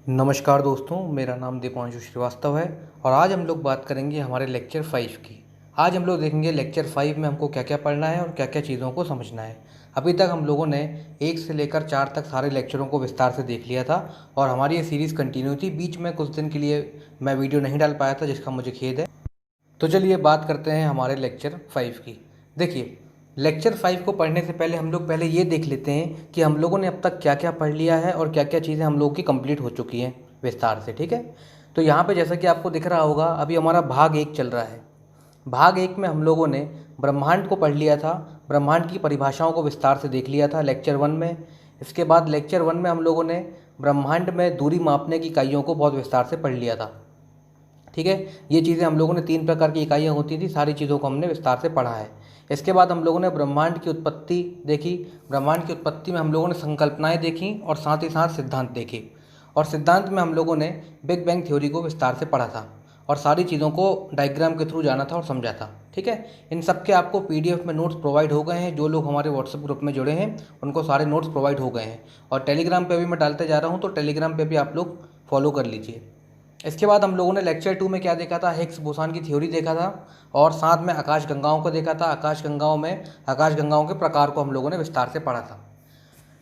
नमस्कार दोस्तों, मेरा नाम दीपांशु श्रीवास्तव है और आज हम लोग बात करेंगे हमारे लेक्चर 5 की। आज हम लोग देखेंगे लेक्चर 5 में हमको क्या क्या पढ़ना है और क्या क्या चीज़ों को समझना है। अभी तक हम लोगों ने 1 से लेकर 4 तक सारे लेक्चरों को विस्तार से देख लिया था और हमारी ये सीरीज़ कंटिन्यू थी। बीच में कुछ दिन के लिए मैं वीडियो नहीं डाल पाया था, जिसका मुझे खेद है। तो चलिए बात करते हैं हमारे लेक्चर 5 की। देखिए, लेक्चर 5 को पढ़ने से पहले हम लोग पहले ये देख लेते हैं कि हम लोगों ने अब तक क्या क्या पढ़ लिया है और क्या क्या चीज़ें हम लोगों की कंप्लीट हो चुकी हैं विस्तार से। ठीक है, तो यहाँ पे जैसा कि आपको दिख रहा होगा, अभी हमारा भाग 1 चल रहा है। भाग 1 में हम लोगों ने ब्रह्मांड को पढ़ लिया था, ब्रह्मांड की परिभाषाओं को विस्तार से देख लिया था लेक्चर 1 में। इसके बाद लेक्चर 1 में हम लोगों ने ब्रह्मांड में दूरी मापने की इकाइयों को बहुत विस्तार से पढ़ लिया था। ठीक है, ये चीज़ें हम लोगों ने 3 प्रकार की इकाइयाँ होती थी, सारी चीज़ों को हमने विस्तार से पढ़ा है। इसके बाद हम लोगों ने ब्रह्मांड की उत्पत्ति देखी। ब्रह्मांड की उत्पत्ति में हम लोगों ने संकल्पनाएं देखी और साथ ही साथ सिद्धांत देखे। और सिद्धांत में हम लोगों ने बिग बैंग थ्योरी को विस्तार से पढ़ा था और सारी चीज़ों को डायग्राम के थ्रू जाना था और समझा था। ठीक है, इन सब के आपको PDF में नोट्स प्रोवाइड हो गए हैं। जो लोग हमारे व्हाट्सएप ग्रुप में जुड़े हैं उनको सारे नोट्स प्रोवाइड हो गए हैं और टेलीग्राम पे भी मैं डालते जा रहा हूँ, तो टेलीग्राम पे भी आप लोग फॉलो कर लीजिए। इसके बाद हम लोगों ने लेक्चर 2 में क्या देखा था, हिग्स बोसान की थ्योरी देखा था और साथ में आकाश गंगाओं को देखा था। आकाश गंगाओं के प्रकार को हम लोगों ने विस्तार से पढ़ा था।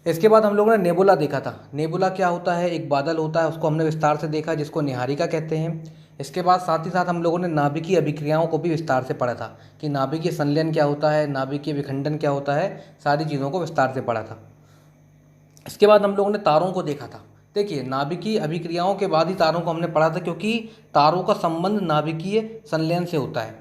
इसके बाद हम लोगों ने नेबुला देखा था। नेबुला क्या होता है, एक बादल होता है, उसको हमने विस्तार से देखा, जिसको निहारिका कहते हैं। इसके बाद साथ ही साथ हम लोगों ने नाभिकीय अभिक्रियाओं को भी विस्तार से पढ़ा था कि नाभिकीय संलयन क्या होता है, नाभिकीय विखंडन क्या होता है, सारी चीज़ों को विस्तार से पढ़ा था। इसके बाद हम लोगों ने तारों को देखा था। देखिए, नाभिकीय अभिक्रियाओं के बाद ही तारों को हमने पढ़ा था, क्योंकि तारों का संबंध नाभिकीय संलयन से होता है।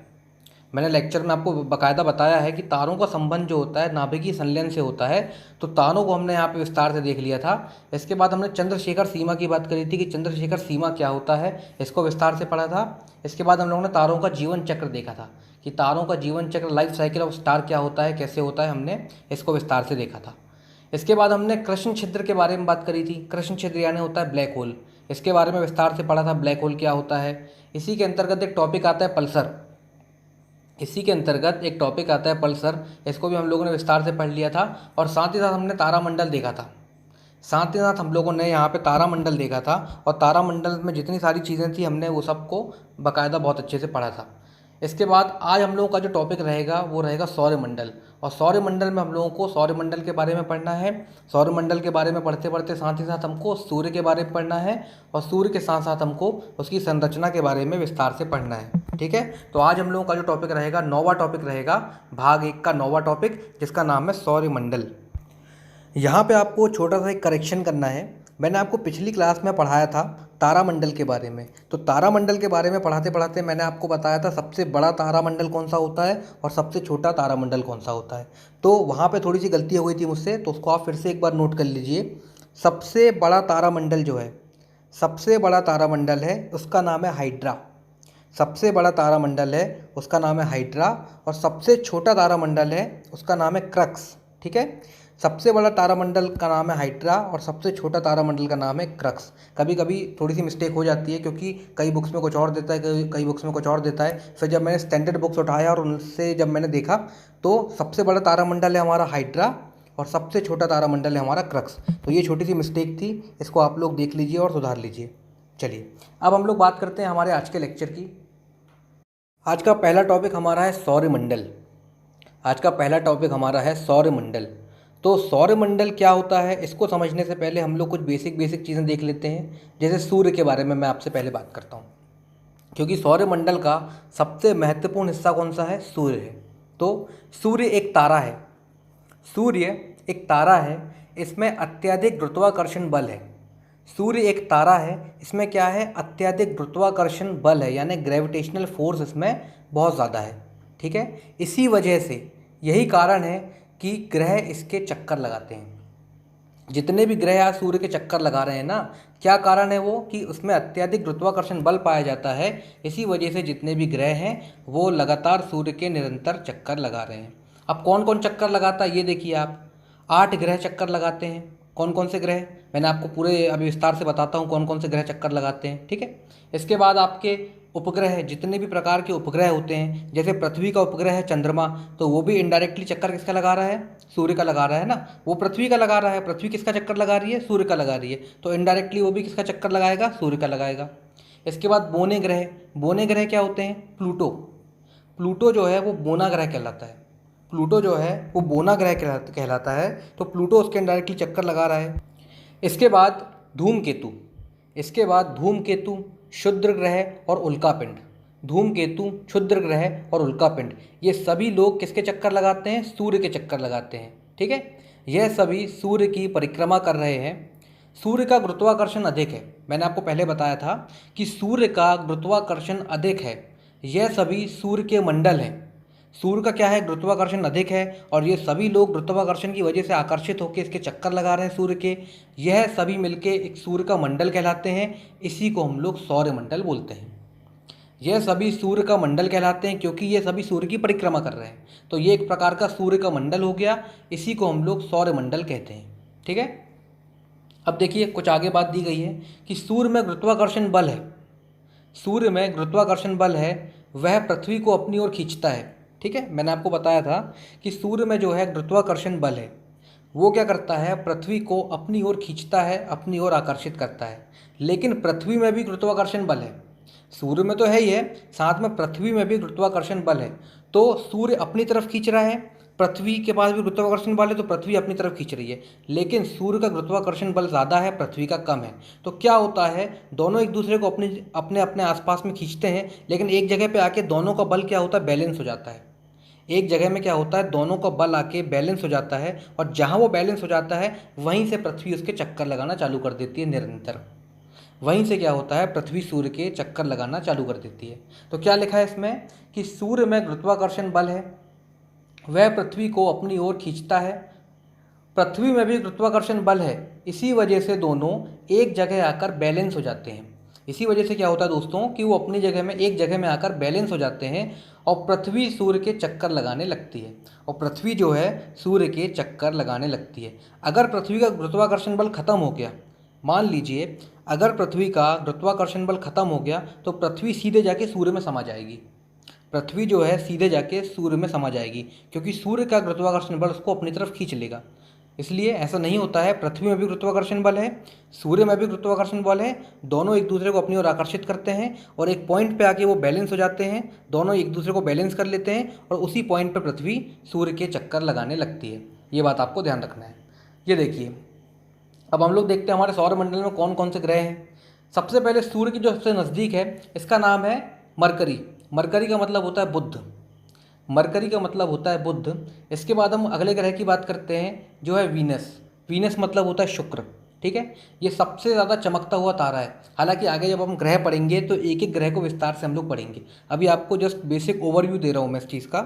मैंने लेक्चर में आपको बकायदा बताया है कि तारों का संबंध जो होता है नाभिकीय संलयन से होता है। तो तारों को हमने यहाँ पे विस्तार से देख लिया था। इसके बाद हमने चंद्रशेखर सीमा की बात करी थी कि चंद्रशेखर सीमा क्या होता है, इसको विस्तार से पढ़ा था। इसके बाद हम लोगों ने तारों का जीवन चक्र देखा था कि तारों का जीवन चक्र, लाइफ साइकिल ऑफ स्टार क्या होता है, कैसे होता है, हमने इसको विस्तार से देखा था। इसके बाद हमने कृष्ण छिद्र के बारे में बात करी थी। कृष्ण छिद्र यानी होता है ब्लैक होल, इसके बारे में विस्तार से पढ़ा था, ब्लैक होल क्या होता है। इसी के अंतर्गत एक टॉपिक आता है पल्सर। इसको भी हम लोगों ने विस्तार से पढ़ लिया था और साथ ही साथ हमने तारामंडल देखा था। साथ ही साथ हम लोगों ने यहाँ पे तारामंडल देखा था और तारामंडल में जितनी सारी चीज़ें थी हमने वो सबको बाकायदा बहुत अच्छे से पढ़ा था। इसके बाद आज हम लोगों का जो टॉपिक रहेगा वो रहेगा सौरमंडल। और सौरमंडल में हम लोगों को सौरमंडल के बारे में पढ़ना है। सौरमंडल के बारे में पढ़ते पढ़ते साथ ही साथ हमको सूर्य के बारे में पढ़ना है और सूर्य के साथ साथ हमको उसकी संरचना के बारे में विस्तार से पढ़ना है। ठीक है, तो आज हम लोगों का जो टॉपिक रहेगा, 9वां टॉपिक रहेगा, भाग 1 का 9वां टॉपिक, जिसका नाम है सौरमंडल। यहाँ पे आपको छोटा सा एक करेक्शन करना है। मैंने आपको पिछली क्लास में पढ़ाया था तारामंडल के बारे में। तो तारामंडल के बारे में पढ़ाते पढ़ाते मैंने आपको बताया था सबसे बड़ा तारामंडल कौन सा होता है और सबसे छोटा तारामंडल कौन सा होता है। तो वहाँ पे थोड़ी सी गलती हो गई थी मुझसे, तो उसको आप फिर से एक बार नोट कर लीजिए। सबसे बड़ा तारामंडल जो है, सबसे बड़ा तारामंडल है उसका नाम है हाइड्रा। सबसे बड़ा तारामंडल है उसका नाम है हाइड्रा और सबसे छोटा तारामंडल है उसका नाम है क्रक्स। ठीक है, सबसे बड़ा तारामंडल का नाम है हाइड्रा और सबसे छोटा तारामंडल का नाम है क्रक्स। कभी कभी थोड़ी सी मिस्टेक हो जाती है, क्योंकि कई बुक्स में कुछ और देता है, कई बुक्स में कुछ और देता है। फिर जब मैंने स्टैंडर्ड बुक्स उठाया और उनसे जब मैंने देखा, तो सबसे बड़ा तारामंडल है हमारा हाइड्रा और सबसे छोटा तारामंडल है हमारा क्रक्स। तो ये छोटी सी मिस्टेक थी, इसको आप लोग देख लीजिए और सुधार लीजिए। चलिए, अब हम लोग बात करते हैं हमारे आज के लेक्चर की। आज का पहला टॉपिक हमारा है सौरमंडल। आज का पहला टॉपिक हमारा है सौरमंडल। तो सौरमंडल क्या होता है, इसको समझने से पहले हम लोग कुछ बेसिक चीज़ें देख लेते हैं। जैसे सूर्य के बारे में मैं आपसे पहले बात करता हूँ, क्योंकि सौरमंडल का सबसे महत्वपूर्ण हिस्सा कौन सा है, सूर्य है। तो सूर्य एक तारा है। सूर्य एक तारा है, इसमें अत्यधिक गुरुत्वाकर्षण बल है। सूर्य एक तारा है, इसमें क्या है, अत्यधिक गुरुत्वाकर्षण बल है, यानी ग्रेविटेशनल फोर्स इसमें बहुत ज़्यादा है। ठीक है, इसी वजह से, यही कारण है कि ग्रह इसके चक्कर लगाते हैं। जितने भी ग्रह आज सूर्य के चक्कर लगा रहे हैं ना, क्या कारण है वो, कि उसमें अत्यधिक गुरुत्वाकर्षण बल पाया जाता है। इसी वजह से जितने भी ग्रह हैं वो लगातार सूर्य के निरंतर चक्कर लगा रहे हैं। अब कौन कौन चक्कर लगाता है ये देखिए आप। 8 ग्रह चक्कर लगाते हैं। कौन कौन से ग्रह, मैंने आपको पूरे अभी विस्तार से बताता हूँ कौन कौन से ग्रह चक्कर लगाते हैं, ठीक है। इसके बाद आपके उपग्रह, जितने भी प्रकार के उपग्रह होते हैं, जैसे पृथ्वी का उपग्रह है चंद्रमा, तो वो भी इनडायरेक्टली चक्कर किसका लगा रहा है, सूर्य का लगा रहा है ना, वो पृथ्वी का लगा रहा है, पृथ्वी किसका चक्कर लगा रही है, सूर्य का लगा रही है, तो इनडायरेक्टली वो भी किसका चक्कर लगाएगा, सूर्य का लगाएगा। इसके बाद बोने ग्रह, बोने ग्रह क्या होते हैं, प्लूटो, प्लूटो जो है वो बोना ग्रह कहलाता है, प्लूटो जो है वो बोना ग्रह कहलाता है, तो प्लूटो उसके इनडायरेक्टली चक्कर लगा रहा है। इसके बाद धूमकेतु, इसके बाद धूमकेतु, क्षुद्र ग्रह और उल्कापिंड, धूमकेतु, क्षुद्र ग्रह और उल्कापिंड, ये सभी लोग किसके चक्कर लगाते हैं, सूर्य के चक्कर लगाते हैं, ठीक है। यह सभी सूर्य की परिक्रमा कर रहे हैं। सूर्य का गुरुत्वाकर्षण अधिक है, मैंने आपको पहले बताया था कि सूर्य का गुरुत्वाकर्षण अधिक है, यह सभी सूर्य के मंडल हैं। सूर्य का क्या है, गुरुत्वाकर्षण अधिक है, और ये सभी लोग गुरुत्वाकर्षण की वजह से आकर्षित होकर इसके चक्कर लगा रहे हैं सूर्य के, यह सभी मिलके एक सूर्य का मंडल कहलाते हैं, इसी को हम लोग सौर मंडल बोलते हैं। यह सभी सूर्य का मंडल कहलाते हैं क्योंकि ये सभी सूर्य की परिक्रमा कर रहे हैं, तो ये एक प्रकार का सूर्य का मंडल हो गया, इसी को हम लोग सौर मंडल कहते हैं, ठीक है। अब देखिए कुछ आगे बात दी गई है कि सूर्य में गुरुत्वाकर्षण बल है, सूर्य में गुरुत्वाकर्षण बल है, वह पृथ्वी को अपनी ओर खींचता है, ठीक है। मैंने आपको बताया था कि सूर्य में जो है गुरुत्वाकर्षण बल है, वो क्या करता है, पृथ्वी को अपनी ओर खींचता है, अपनी ओर आकर्षित करता है। लेकिन पृथ्वी में भी गुरुत्वाकर्षण बल है, सूर्य में तो है ही है, साथ में पृथ्वी में भी गुरुत्वाकर्षण बल है, तो सूर्य अपनी तरफ खींच रहा है, पृथ्वी के पास भी गुरुत्वाकर्षण बल है, तो पृथ्वी अपनी तरफ खींच रही है। लेकिन सूर्य का गुरुत्वाकर्षण बल ज़्यादा है, पृथ्वी का कम है, तो क्या होता है, दोनों एक दूसरे को अपने अपने अपने आसपास में खींचते हैं, लेकिन एक जगह पे आके दोनों का बल क्या होता है, बैलेंस हो जाता है। एक जगह में क्या होता है, दोनों का बल आके बैलेंस हो जाता है, और जहाँ वो बैलेंस हो जाता है वहीं से पृथ्वी उसके चक्कर लगाना चालू कर देती है निरंतर, वहीं से क्या होता है, पृथ्वी सूर्य के चक्कर लगाना चालू कर देती है। तो क्या लिखा है इसमें कि सूर्य में गुरुत्वाकर्षण बल है, वह पृथ्वी को अपनी ओर खींचता है, पृथ्वी में भी गुरुत्वाकर्षण बल है, इसी वजह से दोनों एक जगह आकर बैलेंस हो जाते हैं। इसी वजह से क्या होता है दोस्तों कि वो अपनी जगह में एक जगह में आकर बैलेंस हो जाते हैं, और पृथ्वी सूर्य के चक्कर लगाने लगती है, और पृथ्वी जो है सूर्य के चक्कर लगाने लगती है। अगर पृथ्वी का गुरुत्वाकर्षण बल खत्म हो गया, मान लीजिए अगर पृथ्वी का गुरुत्वाकर्षण बल खत्म हो गया, तो पृथ्वी सीधे जाके सूर्य में समा जाएगी, पृथ्वी जो है सीधे जाके सूर्य में समा जाएगी, क्योंकि सूर्य का गुरुत्वाकर्षण बल उसको अपनी तरफ खींच लेगा। इसलिए ऐसा नहीं होता है, पृथ्वी में भी गुरुत्वाकर्षण बल है, सूर्य में भी गुरुत्वाकर्षण बल है, दोनों एक दूसरे को अपनी ओर आकर्षित करते हैं, और एक पॉइंट पे आके वो बैलेंस हो जाते हैं, दोनों एक दूसरे को बैलेंस कर लेते हैं, और उसी पॉइंट पर पृथ्वी सूर्य के चक्कर लगाने लगती है। ये बात आपको ध्यान रखना है। ये देखिए, अब हम लोग देखते हैं हमारे सौरमंडल में कौन कौन से ग्रह हैं। सबसे पहले सूर्य की जो सबसे नज़दीक है, इसका नाम है मरकरी, मरकरी का मतलब होता है बुध, मरकरी का मतलब होता है बुध। इसके बाद हम अगले ग्रह की बात करते हैं जो है वीनस, वीनस मतलब होता है शुक्र, ठीक है। ये सबसे ज़्यादा चमकता हुआ तारा है। हालांकि आगे जब हम ग्रह पढ़ेंगे तो एक एक ग्रह को विस्तार से हम लोग पढ़ेंगे, अभी आपको जस्ट बेसिक ओवरव्यू दे रहा हूँ मैं इस चीज़ का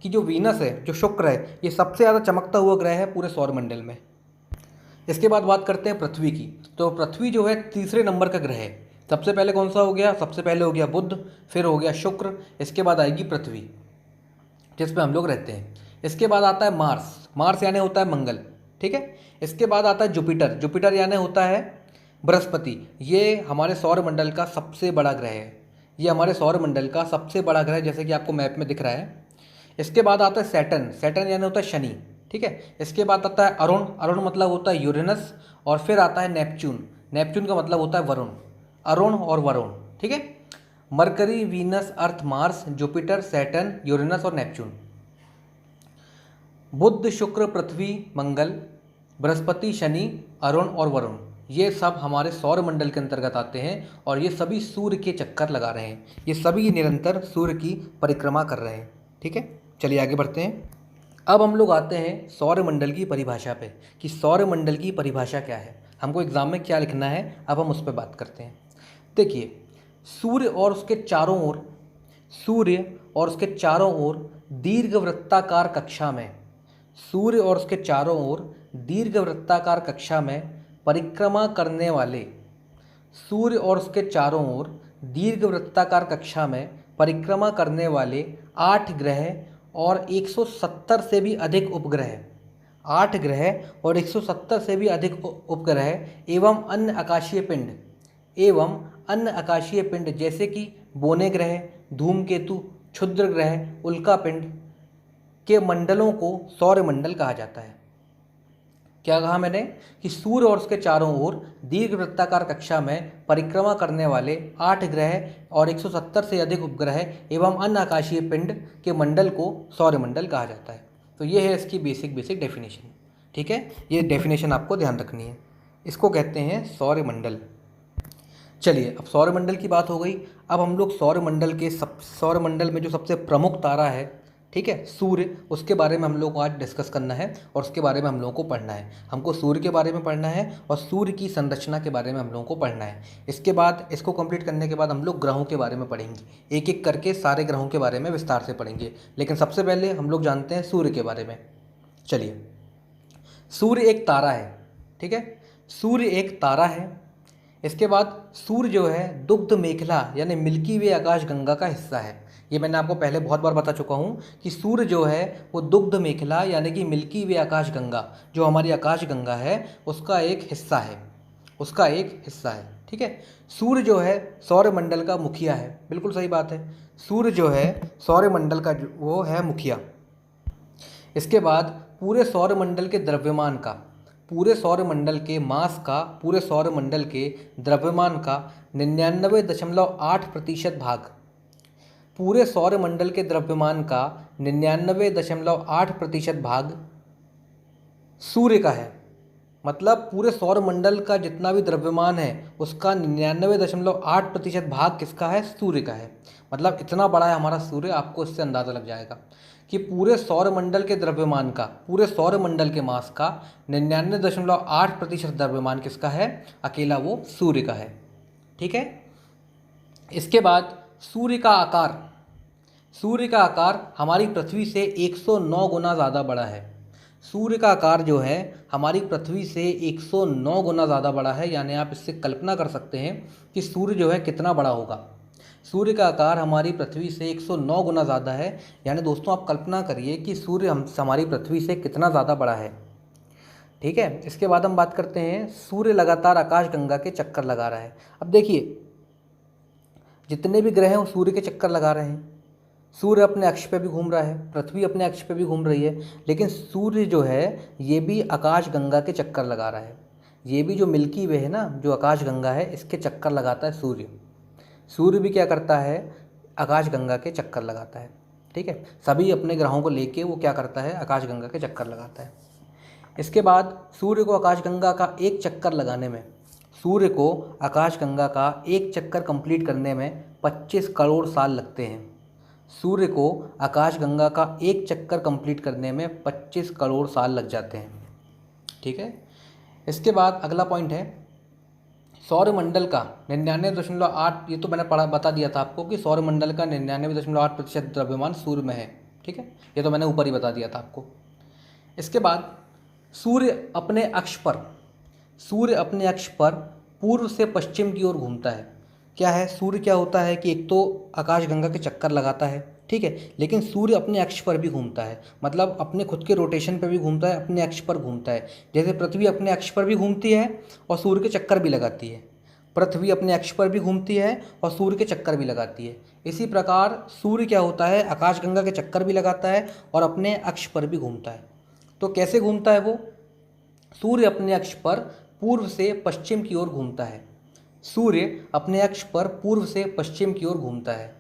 कि जो वीनस है, जो शुक्र है, ये सबसे ज़्यादा चमकता हुआ ग्रह है पूरे सौरमंडल में। इसके बाद बात करते हैं पृथ्वी की, तो पृथ्वी जो है तीसरे नंबर का ग्रह है। सबसे पहले कौन सा हो गया, सबसे पहले हो गया बुध, फिर हो गया शुक्र, इसके बाद आएगी पृथ्वी जिस पे हम लोग रहते हैं। इसके बाद आता है मार्स, मार्स यानी होता है मंगल, ठीक है। इसके बाद आता है जुपिटर, जुपिटर यानी होता है बृहस्पति, ये हमारे सौरमंडल का सबसे बड़ा ग्रह है, ये हमारे सौरमंडल का सबसे बड़ा ग्रह जैसे कि आपको मैप में दिख रहा है। इसके बाद आता है सैटर्न, सैटर्न यानी होता है शनि, ठीक है। इसके बाद आता है अरुण, अरुण मतलब होता है यूरेनस, और फिर आता है नेपच्यून, नेपच्यून का मतलब होता है वरुण, अरुण और वरुण, ठीक है। मरकरी, वीनस, अर्थ, मार्स, जुपिटर, सैटर्न, यूरेनस और नेपच्यून। बुध, शुक्र, पृथ्वी, मंगल, बृहस्पति, शनि, अरुण और वरुण, ये सब हमारे सौरमंडल के अंतर्गत आते हैं, और ये सभी सूर्य के चक्कर लगा रहे हैं, ये सभी निरंतर सूर्य की परिक्रमा कर रहे हैं, ठीक है। चलिए आगे बढ़ते हैं। अब हम लोग आते हैं सौरमंडल की परिभाषा पे कि सौरमंडल की परिभाषा क्या है, हमको एग्जाम में क्या लिखना है, अब हम उस पर बात करते हैं। देखिए, सूर्य और उसके चारों ओर, सूर्य और उसके चारों ओर दीर्घवृत्ताकार कक्षा में, सूर्य और उसके चारों ओर दीर्घवृत्ताकार कक्षा में परिक्रमा करने वाले, सूर्य और उसके चारों ओर दीर्घवृत्ताकार कक्षा में परिक्रमा करने वाले 8 ग्रह और 170 से भी अधिक उपग्रह, 8 ग्रह और 170 से भी अधिक उपग्रह एवं अन्य आकाशीय पिंड जैसे कि बोने ग्रह, धूमकेतु, क्षुद्र ग्रह, उल्का पिंड के मंडलों को सौरमंडल कहा जाता है। क्या कहा मैंने कि सूर्य और उसके चारों ओर दीर्घवृत्ताकार कक्षा में परिक्रमा करने वाले 8 ग्रह और 170 से अधिक उपग्रह एवं अन्य आकाशीय पिंड के मंडल को सौरमंडल कहा जाता है। तो ये है इसकी बेसिक डेफिनेशन। ठीक है, ये डेफिनेशन आपको ध्यान रखनी है। इसको कहते हैं सौरमंडल। चलिए, अब सौरमंडल की बात हो गई। अब हम लोग सौरमंडल में जो सबसे प्रमुख तारा है, ठीक है, सूर्य, उसके बारे में हम लोग को आज डिस्कस करना है और उसके बारे में हम लोगों को पढ़ना है। हमको सूर्य के बारे में पढ़ना है और सूर्य की संरचना के बारे में हम लोगों को पढ़ना है। इसके बाद इसको कंप्लीट करने के बाद हम लोग ग्रहों के बारे में पढ़ेंगे, एक एक करके सारे ग्रहों के बारे में विस्तार से पढ़ेंगे। लेकिन सबसे पहले हम लोग जानते हैं सूर्य के बारे में। चलिए, सूर्य एक तारा है। ठीक है, सूर्य एक तारा है। इसके बाद सूर्य जो है दुग्ध मेखला यानी मिल्की वे आकाशगंगा का हिस्सा है। ये मैंने आपको पहले बहुत बार बता चुका हूँ कि सूर्य जो है वो दुग्ध मेखला यानी कि मिल्की वे आकाशगंगा, जो हमारी आकाशगंगा है, उसका एक हिस्सा है। ठीक है, सूर्य जो है सौरमंडल का मुखिया है। बिल्कुल सही बात है, सूर्य जो है सौरमंडल का वो है मुखिया। इसके बाद पूरे सौरमंडल के द्रव्यमान का, पूरे सौरमंडल के मास का, पूरे सौरमंडल के द्रव्यमान का 99.8% भाग, पूरे सौरमंडल के द्रव्यमान का 99.8% भाग सूर्य का है। मतलब पूरे सौरमंडल का जितना भी द्रव्यमान है उसका 99.8% भाग किसका है? सूर्य का है। मतलब इतना बड़ा है हमारा सूर्य। आपको इससे अंदाज़ा लग जाएगा कि पूरे सौरमंडल के द्रव्यमान का, पूरे सौरमंडल के मास का 99.8% द्रव्यमान किसका है? अकेला वो सूर्य का है। ठीक है, इसके बाद सूर्य का आकार, सूर्य का आकार हमारी पृथ्वी से 109 गुना ज़्यादा बड़ा है। सूर्य का आकार जो है हमारी पृथ्वी से 109 गुना ज़्यादा बड़ा है। यानी आप इससे कल्पना कर सकते हैं कि सूर्य जो है कितना बड़ा होगा। सूर्य का आकार हमारी पृथ्वी से 109 गुना ज़्यादा है। यानी दोस्तों आप कल्पना करिए कि सूर्य हमारी पृथ्वी से कितना ज़्यादा बड़ा है। ठीक है, इसके बाद हम बात करते हैं सूर्य लगातार आकाशगंगा के चक्कर लगा रहा है। अब देखिए, जितने भी ग्रह हैं वो सूर्य के चक्कर लगा रहे हैं। सूर्य अपने अक्ष पे भी घूम रहा है, पृथ्वी अपने अक्ष पे भी घूम रही है, लेकिन सूर्य जो है ये भी आकाशगंगा के चक्कर लगा रहा है। ये भी जो मिल्की वे है ना, जो आकाशगंगा है, इसके चक्कर लगाता है सूर्य। सूर्य भी क्या करता है? आकाशगंगा के चक्कर लगाता है। ठीक है, सभी अपने ग्रहों को लेके वो क्या करता है? आकाशगंगा के चक्कर लगाता है। इसके बाद सूर्य को आकाशगंगा का एक चक्कर लगाने में, सूर्य को आकाशगंगा का एक चक्कर कंप्लीट करने में 25 करोड़ साल लगते हैं। सूर्य को आकाशगंगा का एक चक्कर कंप्लीट करने में 25 करोड़ साल लग जाते हैं। ठीक है, इसके बाद अगला पॉइंट है सौरमंडल का 99.8, ये तो मैंने बता दिया था आपको कि सौरमंडल का 99.8% द्रव्यमान सूर्य में है। ठीक है, ये तो मैंने ऊपर ही बता दिया था आपको। इसके बाद सूर्य अपने अक्ष पर पूर्व से पश्चिम की ओर घूमता है। क्या है? सूर्य क्या होता है कि एक तो आकाशगंगा के चक्कर लगाता है, ठीक है, लेकिन सूर्य अपने अक्ष पर भी घूमता है। मतलब अपने खुद के रोटेशन पर भी घूमता है, अपने अक्ष पर घूमता है। जैसे पृथ्वी अपने अक्ष पर भी घूमती है और सूर्य के चक्कर भी लगाती है। पृथ्वी अपने अक्ष पर भी घूमती है और सूर्य के चक्कर भी लगाती है। इसी प्रकार सूर्य क्या होता है? आकाशगंगा के चक्कर भी लगाता है और अपने अक्ष पर भी घूमता है। तो कैसे घूमता है वो? सूर्य अपने अक्ष पर पूर्व से पश्चिम की ओर घूमता है। सूर्य अपने अक्ष पर पूर्व से पश्चिम की ओर घूमता है,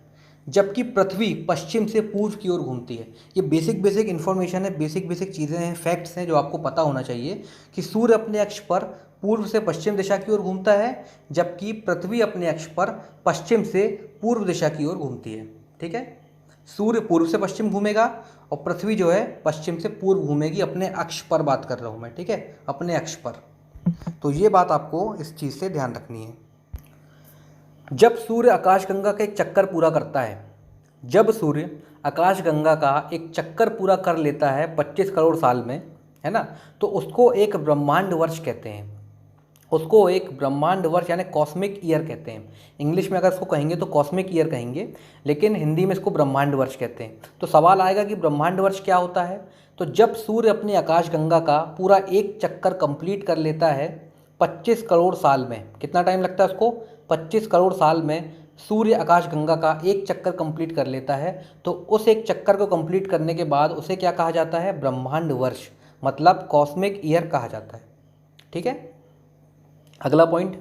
जबकि पृथ्वी पश्चिम से पूर्व की ओर घूमती है। ये बेसिक इन्फॉर्मेशन है, बेसिक चीज़ें हैं, फैक्ट्स हैं जो आपको पता होना चाहिए कि सूर्य अपने अक्ष पर पूर्व से पश्चिम दिशा की ओर घूमता है, जबकि पृथ्वी अपने अक्ष पर पश्चिम से पूर्व दिशा की ओर घूमती है। ठीक है, सूर्य पूर्व से पश्चिम घूमेगा और पृथ्वी जो है पश्चिम से पूर्व घूमेगी। अपने अक्ष पर बात कर रहा हूँ मैं, ठीक है, अपने अक्ष पर। तो ये बात आपको इस चीज़ से ध्यान रखनी है। जब सूर्य आकाशगंगा का एक चक्कर पूरा करता है, जब सूर्य आकाशगंगा का एक चक्कर पूरा कर लेता है 25 करोड़ साल में, है ना, तो उसको एक ब्रह्मांड वर्ष कहते हैं। उसको एक ब्रह्मांड वर्ष यानी कॉस्मिक ईयर कहते हैं। इंग्लिश में अगर इसको कहेंगे तो कॉस्मिक ईयर कहेंगे, लेकिन हिंदी में इसको ब्रह्मांड वर्ष कहते हैं। तो सवाल आएगा कि ब्रह्मांड वर्ष क्या होता है? तो जब सूर्य अपनी आकाशगंगा का पूरा एक चक्कर कंप्लीट कर लेता है 25 करोड़ साल में, कितना टाइम लगता है उसको, 25 करोड़ साल में सूर्य आकाशगंगा का एक चक्कर कंप्लीट कर लेता है, तो उस एक चक्कर को कंप्लीट करने के बाद उसे क्या कहा जाता है, ब्रह्मांड वर्ष, मतलब कॉस्मिक ईयर कहा जाता है। ठीक है। अगला पॉइंट,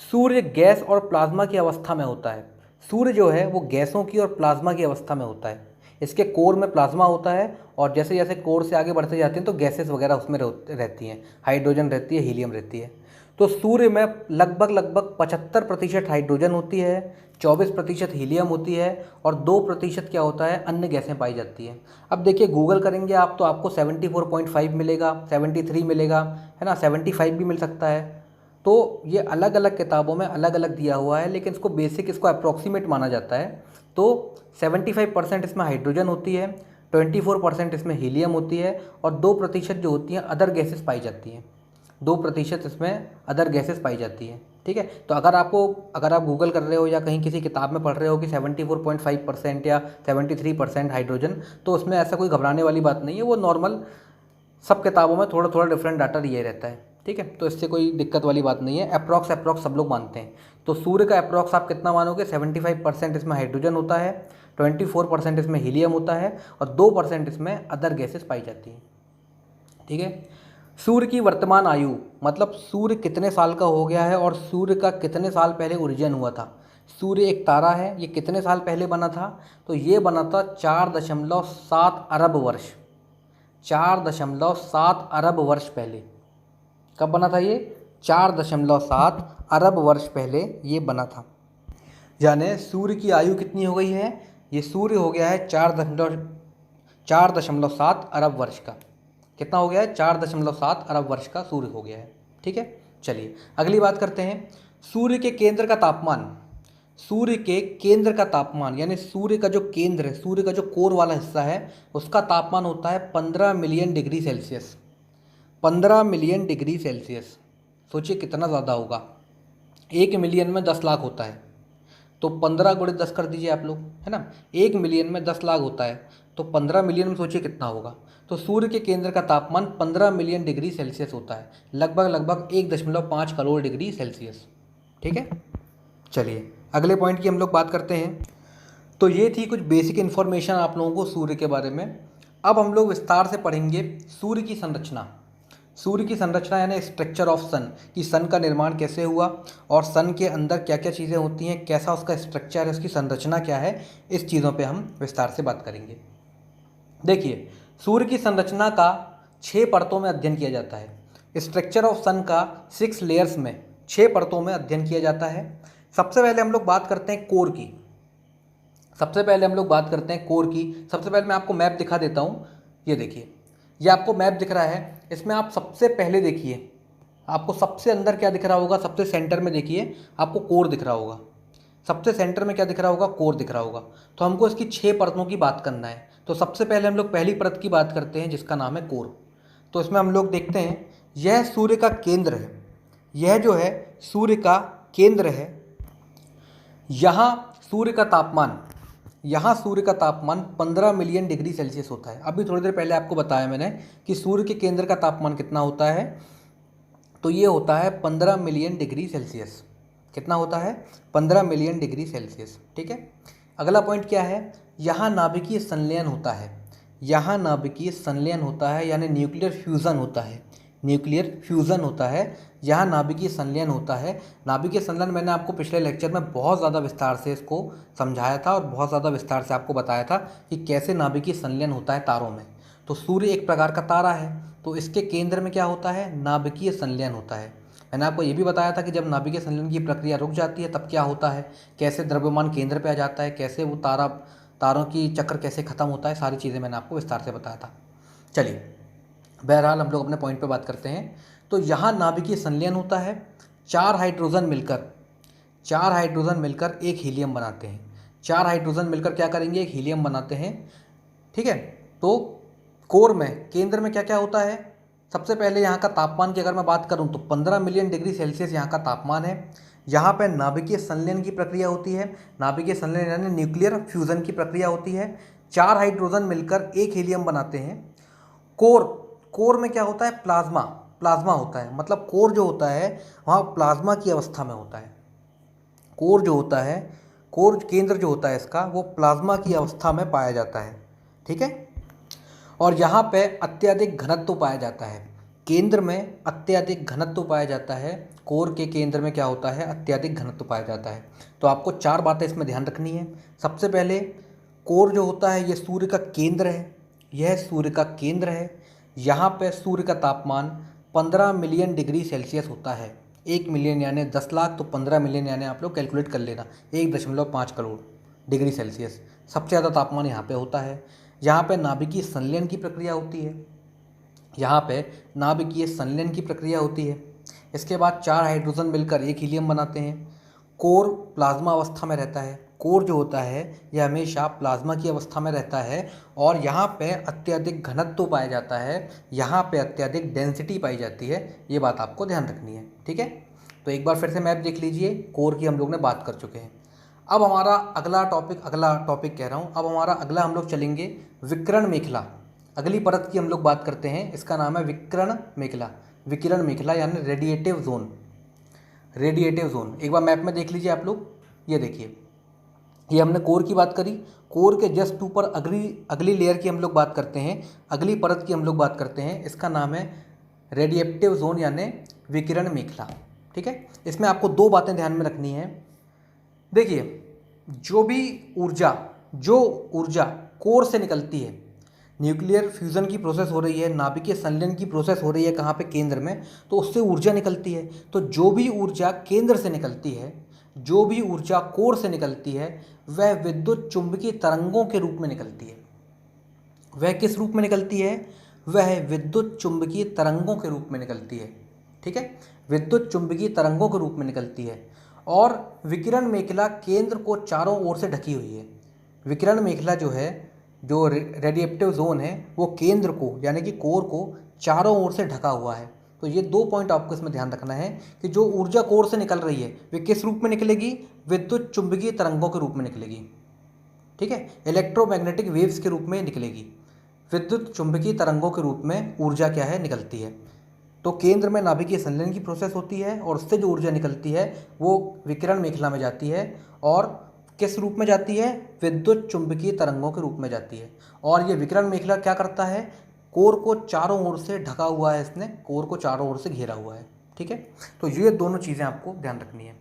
सूर्य गैस और प्लाज्मा की अवस्था में होता है। सूर्य जो है वो गैसों की और प्लाज्मा की अवस्था में होता है। इसके कोर में प्लाज्मा होता है और जैसे जैसे कोर से आगे बढ़ते जाते हैं तो गैसेस वगैरह उसमें रहती हैं, हाइड्रोजन रहती है, हीलियम रहती है। तो सूर्य में लगभग 75% हाइड्रोजन होती है, 24% हीलियम होती है और 2% क्या होता है, अन्य गैसें पाई जाती हैं। अब देखिए गूगल करेंगे आप तो आपको 74.5 मिलेगा, 73 मिलेगा, है ना, 75 भी मिल सकता है। तो ये अलग अलग किताबों में अलग अलग दिया हुआ है, लेकिन इसको बेसिक, इसको अप्रॉक्सीमेट माना जाता है। तो 75% इसमें हाइड्रोजन होती है, 24% इसमें हीलियम होती है और 2% जो होती हैं अदर गैसेस पाई जाती हैं, 2% इसमें अदर गैसेस पाई जाती हैं। ठीक है। तो अगर आप गूगल कर रहे हो या कहीं किसी किताब में पढ़ रहे हो कि 74.5% या 73% हाइड्रोजन, तो उसमें ऐसा कोई घबराने वाली बात नहीं है, वो नॉर्मल सब किताबों में थोड़ा थोड़ा डिफरेंट डाटा दिया रहता है। ठीक है। तो इससे कोई दिक्कत वाली बात नहीं है, अप्रॉक्स सब लोग मानते हैं। तो सूर्य का अप्रॉक्स आप कितना मानोगे, 75% इसमें हाइड्रोजन होता है, 24% इसमें हीलियम होता है और 2% इसमें अदर गैसेस पाई जाती हैं। ठीक है। सूर्य की वर्तमान आयु, मतलब सूर्य कितने साल का हो गया है और सूर्य का कितने साल पहले ओरिजिन हुआ था। सूर्य एक तारा है, ये कितने साल पहले बना था, तो ये बना था 4.7 अरब वर्ष, 4.7 अरब वर्ष पहले। कब बना था ये, 4.7 अरब वर्ष पहले ये बना था। यानी सूर्य की आयु कितनी हो गई है, ये सूर्य हो गया है 4.7 अरब वर्ष का। कितना हो गया है, 4.7 अरब वर्ष का सूर्य हो गया है। ठीक है। चलिए अगली बात करते हैं, सूर्य के केंद्र का तापमान। सूर्य के केंद्र का तापमान यानी सूर्य का जो केंद्र है, सूर्य का जो कोर वाला हिस्सा है, उसका तापमान होता है 15 million degree Celsius. 15 million degree Celsius, सोचिए कितना ज़्यादा होगा। 1 मिलियन में 10 लाख होता है, तो 15 गुणे 10 कर दीजिए आप लोग, है ना। 1 मिलियन में 10 लाख होता है, तो 15 मिलियन में सोचिए कितना होगा। तो सूर्य के केंद्र का तापमान 15 मिलियन डिग्री सेल्सियस होता है, लगभग 1.5 करोड़ डिग्री सेल्सियस। ठीक है। चलिए अगले पॉइंट की हम लोग बात करते हैं। तो ये थी कुछ बेसिक इन्फॉर्मेशन आप लोगों को सूर्य के बारे में। अब हम लोग विस्तार से पढ़ेंगे सूर्य की संरचना। सूर्य की संरचना यानी स्ट्रक्चर ऑफ सन, कि सन का निर्माण कैसे हुआ और सन के अंदर क्या क्या चीज़ें होती हैं, कैसा उसका स्ट्रक्चर है, उसकी संरचना क्या है, इस चीज़ों पे हम विस्तार से बात करेंगे। देखिए सूर्य की संरचना का 6 परतों में अध्ययन किया जाता है। स्ट्रक्चर ऑफ सन का 6 लेयर्स में, 6 परतों में अध्ययन किया जाता है। सबसे पहले हम लोग बात करते हैं कोर की। सबसे पहले मैं आपको मैप दिखा देता हूँ। ये देखिए, ये आपको मैप दिख रहा है, इसमें आप सबसे पहले देखिए, आपको सबसे अंदर क्या दिख रहा होगा, सबसे सेंटर में देखिए आपको कोर दिख रहा होगा। सबसे सेंटर में क्या दिख रहा होगा, कोर दिख रहा होगा। तो हमको इसकी 6 परतों की बात करना है। तो सबसे पहले हम लोग पहली परत की बात करते हैं जिसका नाम है कोर। तो इसमें हम लोग देखते हैं, यह सूर्य का केंद्र है, यह जो है सूर्य का केंद्र है। यहाँ सूर्य का तापमान 15 मिलियन डिग्री सेल्सियस होता है। अभी थोड़ी देर पहले आपको बताया मैंने कि सूर्य के केंद्र का तापमान कितना होता है, तो ये होता है 15 मिलियन डिग्री सेल्सियस। कितना होता है, 15 मिलियन डिग्री सेल्सियस। ठीक है। अगला पॉइंट क्या है, यहाँ नाभिकीय संलयन होता है। यहाँ नाभिकीय संलयन होता है यानी न्यूक्लियर फ्यूज़न होता है। यहाँ नाभिकीय संलयन होता है। नाभिकीय संलयन मैंने आपको पिछले लेक्चर में बहुत ज़्यादा विस्तार से इसको समझाया था और बहुत ज़्यादा विस्तार से आपको बताया था कि कैसे नाभिकीय संलयन होता है तारों में। तो सूर्य एक प्रकार का तारा है, तो इसके केंद्र में क्या होता है, नाभिकीय संलयन होता है। मैंने आपको ये भी बताया था कि जब नाभिकीय संलयन की प्रक्रिया रुक जाती है तब क्या होता है, कैसे द्रव्यमान केंद्र पे आ जाता है, कैसे वो तारों की चक्र कैसे ख़त्म होता है, सारी चीज़ें मैंने आपको विस्तार से बताया था। चलिए बहरहाल हम लोग अपने पॉइंट पे बात करते हैं। तो यहाँ नाभिकीय संलयन होता है, 4 हाइड्रोजन मिलकर एक हीलियम बनाते हैं। 4 हाइड्रोजन मिलकर क्या करेंगे, एक हीलियम बनाते हैं। ठीक है। तो कोर में, केंद्र में क्या क्या होता है, सबसे पहले यहाँ का तापमान की अगर मैं बात करूँ तो 15 मिलियन डिग्री सेल्सियस यहाँ का तापमान है। यहाँ पे नाभिकीय संलयन की प्रक्रिया होती है। नाभिकीय संलयन यानी न्यूक्लियर फ्यूज़न की प्रक्रिया होती है। 4 हाइड्रोजन मिलकर एक हीलियम बनाते हैं कोर, कोर में क्या होता है, प्लाज्मा, प्लाज्मा होता है, मतलब कोर जो होता है वहाँ प्लाज्मा की अवस्था में होता है। कोर जो होता है, कोर केंद्र जो होता है इसका, वो प्लाज्मा की अवस्था में पाया जाता है। ठीक है, और यहाँ पे अत्यधिक घनत्व पाया जाता है। केंद्र में अत्यधिक घनत्व पाया जाता है। कोर के केंद्र में क्या होता है, अत्यधिक घनत्व पाया जाता है। तो आपको 4 बातें इसमें ध्यान रखनी है। सबसे पहले, कोर जो होता है ये सूर्य का केंद्र है, यह सूर्य का केंद्र है। यहाँ पे सूर्य का तापमान 15 मिलियन डिग्री सेल्सियस होता है। 1 मिलियन यानी 10 लाख, तो 15 मिलियन यानी आप लोग कैलकुलेट कर लेना, 1.5 करोड़ डिग्री सेल्सियस सबसे ज़्यादा तापमान यहाँ पे होता है। यहाँ पे नाभिकीय संलयन की प्रक्रिया होती है, यहाँ पे नाभिकीय संलयन की प्रक्रिया होती है। इसके बाद 4 हाइड्रोजन मिलकर एक हीलियम बनाते हैं। कोर प्लाज्मा अवस्था में रहता है। कोर जो होता है यह हमेशा प्लाज्मा की अवस्था में रहता है और यहाँ पे अत्यधिक घनत्व पाया जाता है, यहाँ पे अत्यधिक डेंसिटी पाई जाती है। ये बात आपको ध्यान रखनी है। ठीक है, तो एक बार फिर से मैप देख लीजिए। कोर की हम लोग ने बात कर चुके हैं। अब हमारा अगला टॉपिक कह रहा हूँ, अब हमारा अगला हम लोग चलेंगे विकिरण मेखला। अगली परत की हम लोग बात करते हैं, इसका नाम है विकिरण मेखला। विकिरण मेखला यानी रेडिएटिव जोन। रेडिएटिव जोन एक बार मैप में देख लीजिए आप लोग। ये देखिए, ये हमने कोर की बात करी। कोर के जस्ट ऊपर अगली लेयर की हम लोग बात करते हैं, अगली परत की हम लोग बात करते हैं। इसका नाम है रेडिएटिव जोन यानी विकिरण मेखला। ठीक है, इसमें आपको 2 बातें ध्यान में रखनी है। देखिए, जो ऊर्जा कोर से निकलती है, न्यूक्लियर फ्यूज़न की प्रोसेस हो रही है, नाभिकीय संलयन की प्रोसेस हो रही है कहाँ पे, केंद्र में, तो उससे ऊर्जा निकलती है। तो जो भी ऊर्जा केंद्र से निकलती है, जो भी ऊर्जा कोर से निकलती है, वह विद्युत चुंबकीय तरंगों के रूप में निकलती है। वह किस रूप में निकलती है, वह विद्युत चुंबकीय तरंगों के रूप में निकलती है। ठीक है, विद्युत चुंबकीय तरंगों के रूप में निकलती है। और विकिरण मेखला केंद्र को चारों ओर से ढकी हुई है। विकिरण मेखला जो है, जो रेडिएटिव जोन है, वो केंद्र को यानी कि कोर को चारों ओर से ढका हुआ है। तो ये 2 पॉइंट आपको इसमें ध्यान रखना है कि जो ऊर्जा कोर से निकल रही है वे किस रूप में निकलेगी, विद्युत चुंबकीय तरंगों के रूप में निकलेगी। ठीक है, इलेक्ट्रोमैग्नेटिक वेव्स के रूप में निकलेगी। विद्युत चुंबकीय तरंगों के रूप में ऊर्जा क्या है, निकलती है। तो केंद्र में नाभिकीय संलयन की प्रोसेस होती है और उससे जो ऊर्जा निकलती है वो विकिरण मेखला में जाती है। और किस रूप में जाती है, विद्युत चुंबकीय तरंगों के रूप में जाती है। और ये विकिरण मेखला क्या करता है, कोर को चारों ओर से ढका हुआ है, इसने कोर को चारों ओर से घेरा हुआ है। ठीक है, तो ये दोनों चीज़ें आपको ध्यान रखनी है।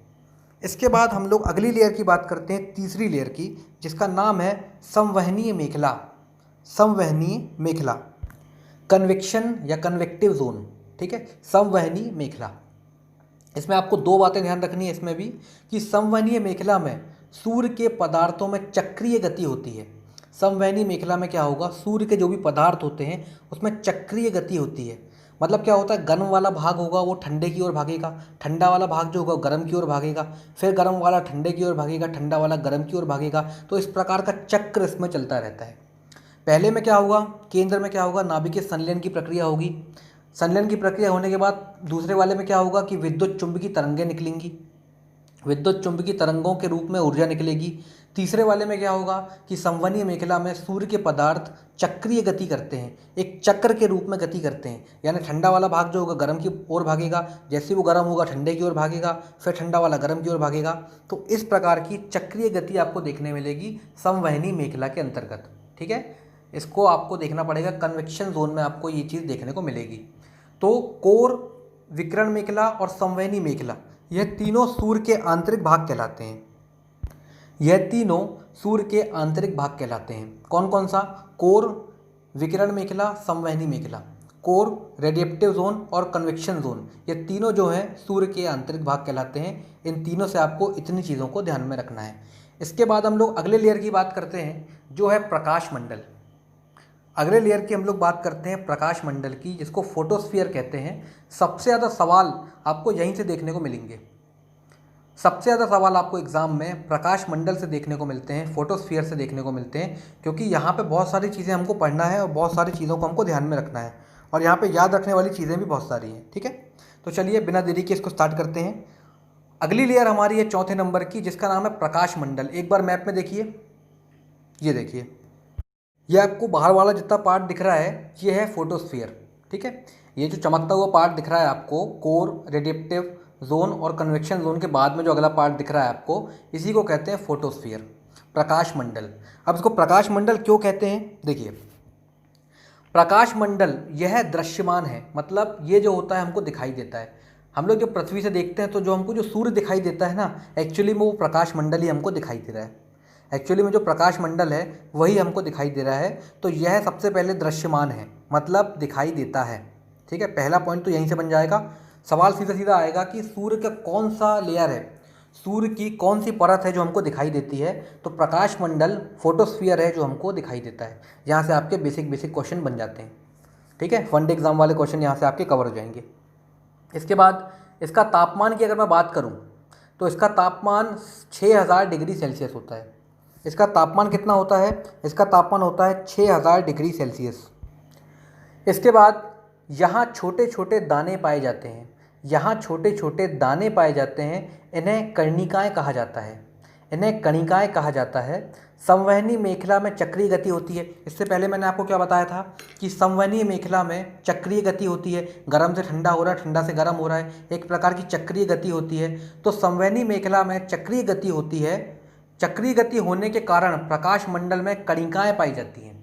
इसके बाद हम लोग अगली लेयर की बात करते हैं, तीसरी लेयर की, जिसका नाम है संवहनीय मेखला। संवहनीय मेखला, कन्वेक्शन या कन्वेक्टिव जोन। ठीक है, संवहनीय मेखला, इसमें आपको 2 बातें ध्यान रखनी है इसमें भी, कि संवहनीय मेखला में सूर्य के पदार्थों में चक्रीय गति होती है। संवहनीय मेखला में क्या होगा, सूर्य के जो भी पदार्थ होते हैं उसमें चक्रीय गति होती है। मतलब क्या होता है, गर्म वाला भाग होगा वो ठंडे की ओर भागेगा, ठंडा वाला भाग जो होगा गर्म की ओर भागेगा, फिर गर्म वाला ठंडे की ओर भागेगा, ठंडा वाला गर्म की ओर भागेगा। तो इस प्रकार का चक्र इसमें चलता रहता है। पहले में क्या होगा, केंद्र में क्या होगा, नाभिकीय संलयन की प्रक्रिया होगी। संलयन की प्रक्रिया होने के बाद दूसरे वाले में क्या होगा कि विद्युत चुंबकीय तरंगें निकलेंगी, विद्युत चुंबकीय तरंगों के रूप में ऊर्जा निकलेगी। तीसरे वाले में क्या होगा कि संवहनीय मेखला में सूर्य के पदार्थ चक्रीय गति करते हैं, एक चक्र के रूप में गति करते हैं। यानी ठंडा वाला भाग जो होगा गर्म की ओर भागेगा, जैसे वो गर्म होगा ठंडे की ओर भागेगा, फिर ठंडा वाला गर्म की ओर भागेगा। तो इस प्रकार की चक्रीय गति आपको देखने मिलेगी संवहनीय मेखला के अंतर्गत। ठीक है, इसको आपको देखना पड़ेगा, कन्वेक्शन जोन में आपको ये चीज़ देखने को मिलेगी। तो कोर, विकिरण मेखला और संवहनीय मेखला, यह तीनों सूर्य के आंतरिक भाग कहलाते हैं। यह तीनों सूर्य के आंतरिक भाग कहलाते हैं। कौन कौन सा, कोर, विकिरण मेखला, संवहनीय मेखला। कोर, रेडिएटिव जोन और कन्वेक्शन जोन, ये तीनों जो हैं सूर्य के आंतरिक भाग कहलाते हैं। इन तीनों से आपको इतनी चीज़ों को ध्यान में रखना है। इसके बाद हम लोग अगले लेयर की बात करते हैं, जो है प्रकाश मंडल। अगले लेयर की हम लोग बात करते हैं प्रकाश मंडल की, जिसको फोटोस्फीयर कहते हैं। सबसे ज़्यादा सवाल आपको यहीं से देखने को मिलेंगे। सबसे ज़्यादा सवाल आपको एग्ज़ाम में प्रकाश मंडल से देखने को मिलते हैं, फोटोस्फीयर से देखने को मिलते हैं, क्योंकि यहाँ पे बहुत सारी चीज़ें हमको पढ़ना है और बहुत सारी चीज़ों को हमको ध्यान में रखना है और यहाँ पे याद रखने वाली चीज़ें भी बहुत सारी हैं। ठीक है, तो चलिए बिना देरी के इसको स्टार्ट करते हैं। अगली लेयर हमारी है 4थे नंबर की, जिसका नाम है प्रकाश मंडल। एक बार मैप में देखिए, ये देखिए, ये आपको बाहर वाला जितना पार्ट दिख रहा है ये है फोटोस्फीयर, ठीक है। ये जो चमकता हुआ पार्ट दिख रहा है आपको, कोर, रेडिएटिव जोन और कन्वेक्शन जोन के बाद में जो अगला पार्ट दिख रहा है आपको, इसी को कहते हैं फोटोस्फीयर, प्रकाश मंडल। अब इसको प्रकाश मंडल क्यों कहते हैं? देखिए, प्रकाश मंडल यह दृश्यमान है, मतलब ये जो होता है हमको दिखाई देता है। हम लोग जब पृथ्वी से देखते हैं तो जो हमको जो सूर्य दिखाई देता है ना, एक्चुअली में वो प्रकाश मंडल ही हमको दिखाई दे रहा है। एक्चुअली में जो प्रकाश मंडल है वही हमको दिखाई दे रहा है। तो यह सबसे पहले दृश्यमान है, मतलब दिखाई देता है, ठीक है। पहला पॉइंट तो यहीं से बन जाएगा। सवाल सीधा सीधा आएगा कि सूर्य का कौन सा लेयर है, सूर्य की कौन सी परत है जो हमको दिखाई देती है? तो प्रकाश मंडल, फोटोस्फीयर है जो हमको दिखाई देता है। यहाँ से आपके बेसिक क्वेश्चन बन जाते हैं, ठीक है। वन डे एग्जाम वाले क्वेश्चन यहाँ से आपके कवर हो जाएंगे। इसके बाद इसका तापमान की अगर मैं बात करूँ तो इसका तापमान 6000 डिग्री सेल्सियस होता है। इसका तापमान कितना होता है? इसका तापमान होता है 6000 डिग्री सेल्सियस। इसके बाद यहाँ छोटे छोटे दाने पाए जाते हैं, यहाँ छोटे छोटे दाने पाए जाते हैं, इन्हें कर्णिकाएँ कहा जाता है, इन्हें कणिकाएँ कहा जाता है। संवहनी मेखला में चक्रीय गति होती है। इससे पहले मैंने आपको क्या बताया था कि संवहनी मेखला में चक्रीय गति होती है, गर्म से ठंडा हो रहा है, ठंडा से गर्म हो रहा है, एक प्रकार की चक्रीय गति होती है। तो संवहनी मेखला में चक्रीय गति होती है। चक्रीय गति होने के कारण प्रकाश मंडल में कणिकाएँ पाई जाती हैं।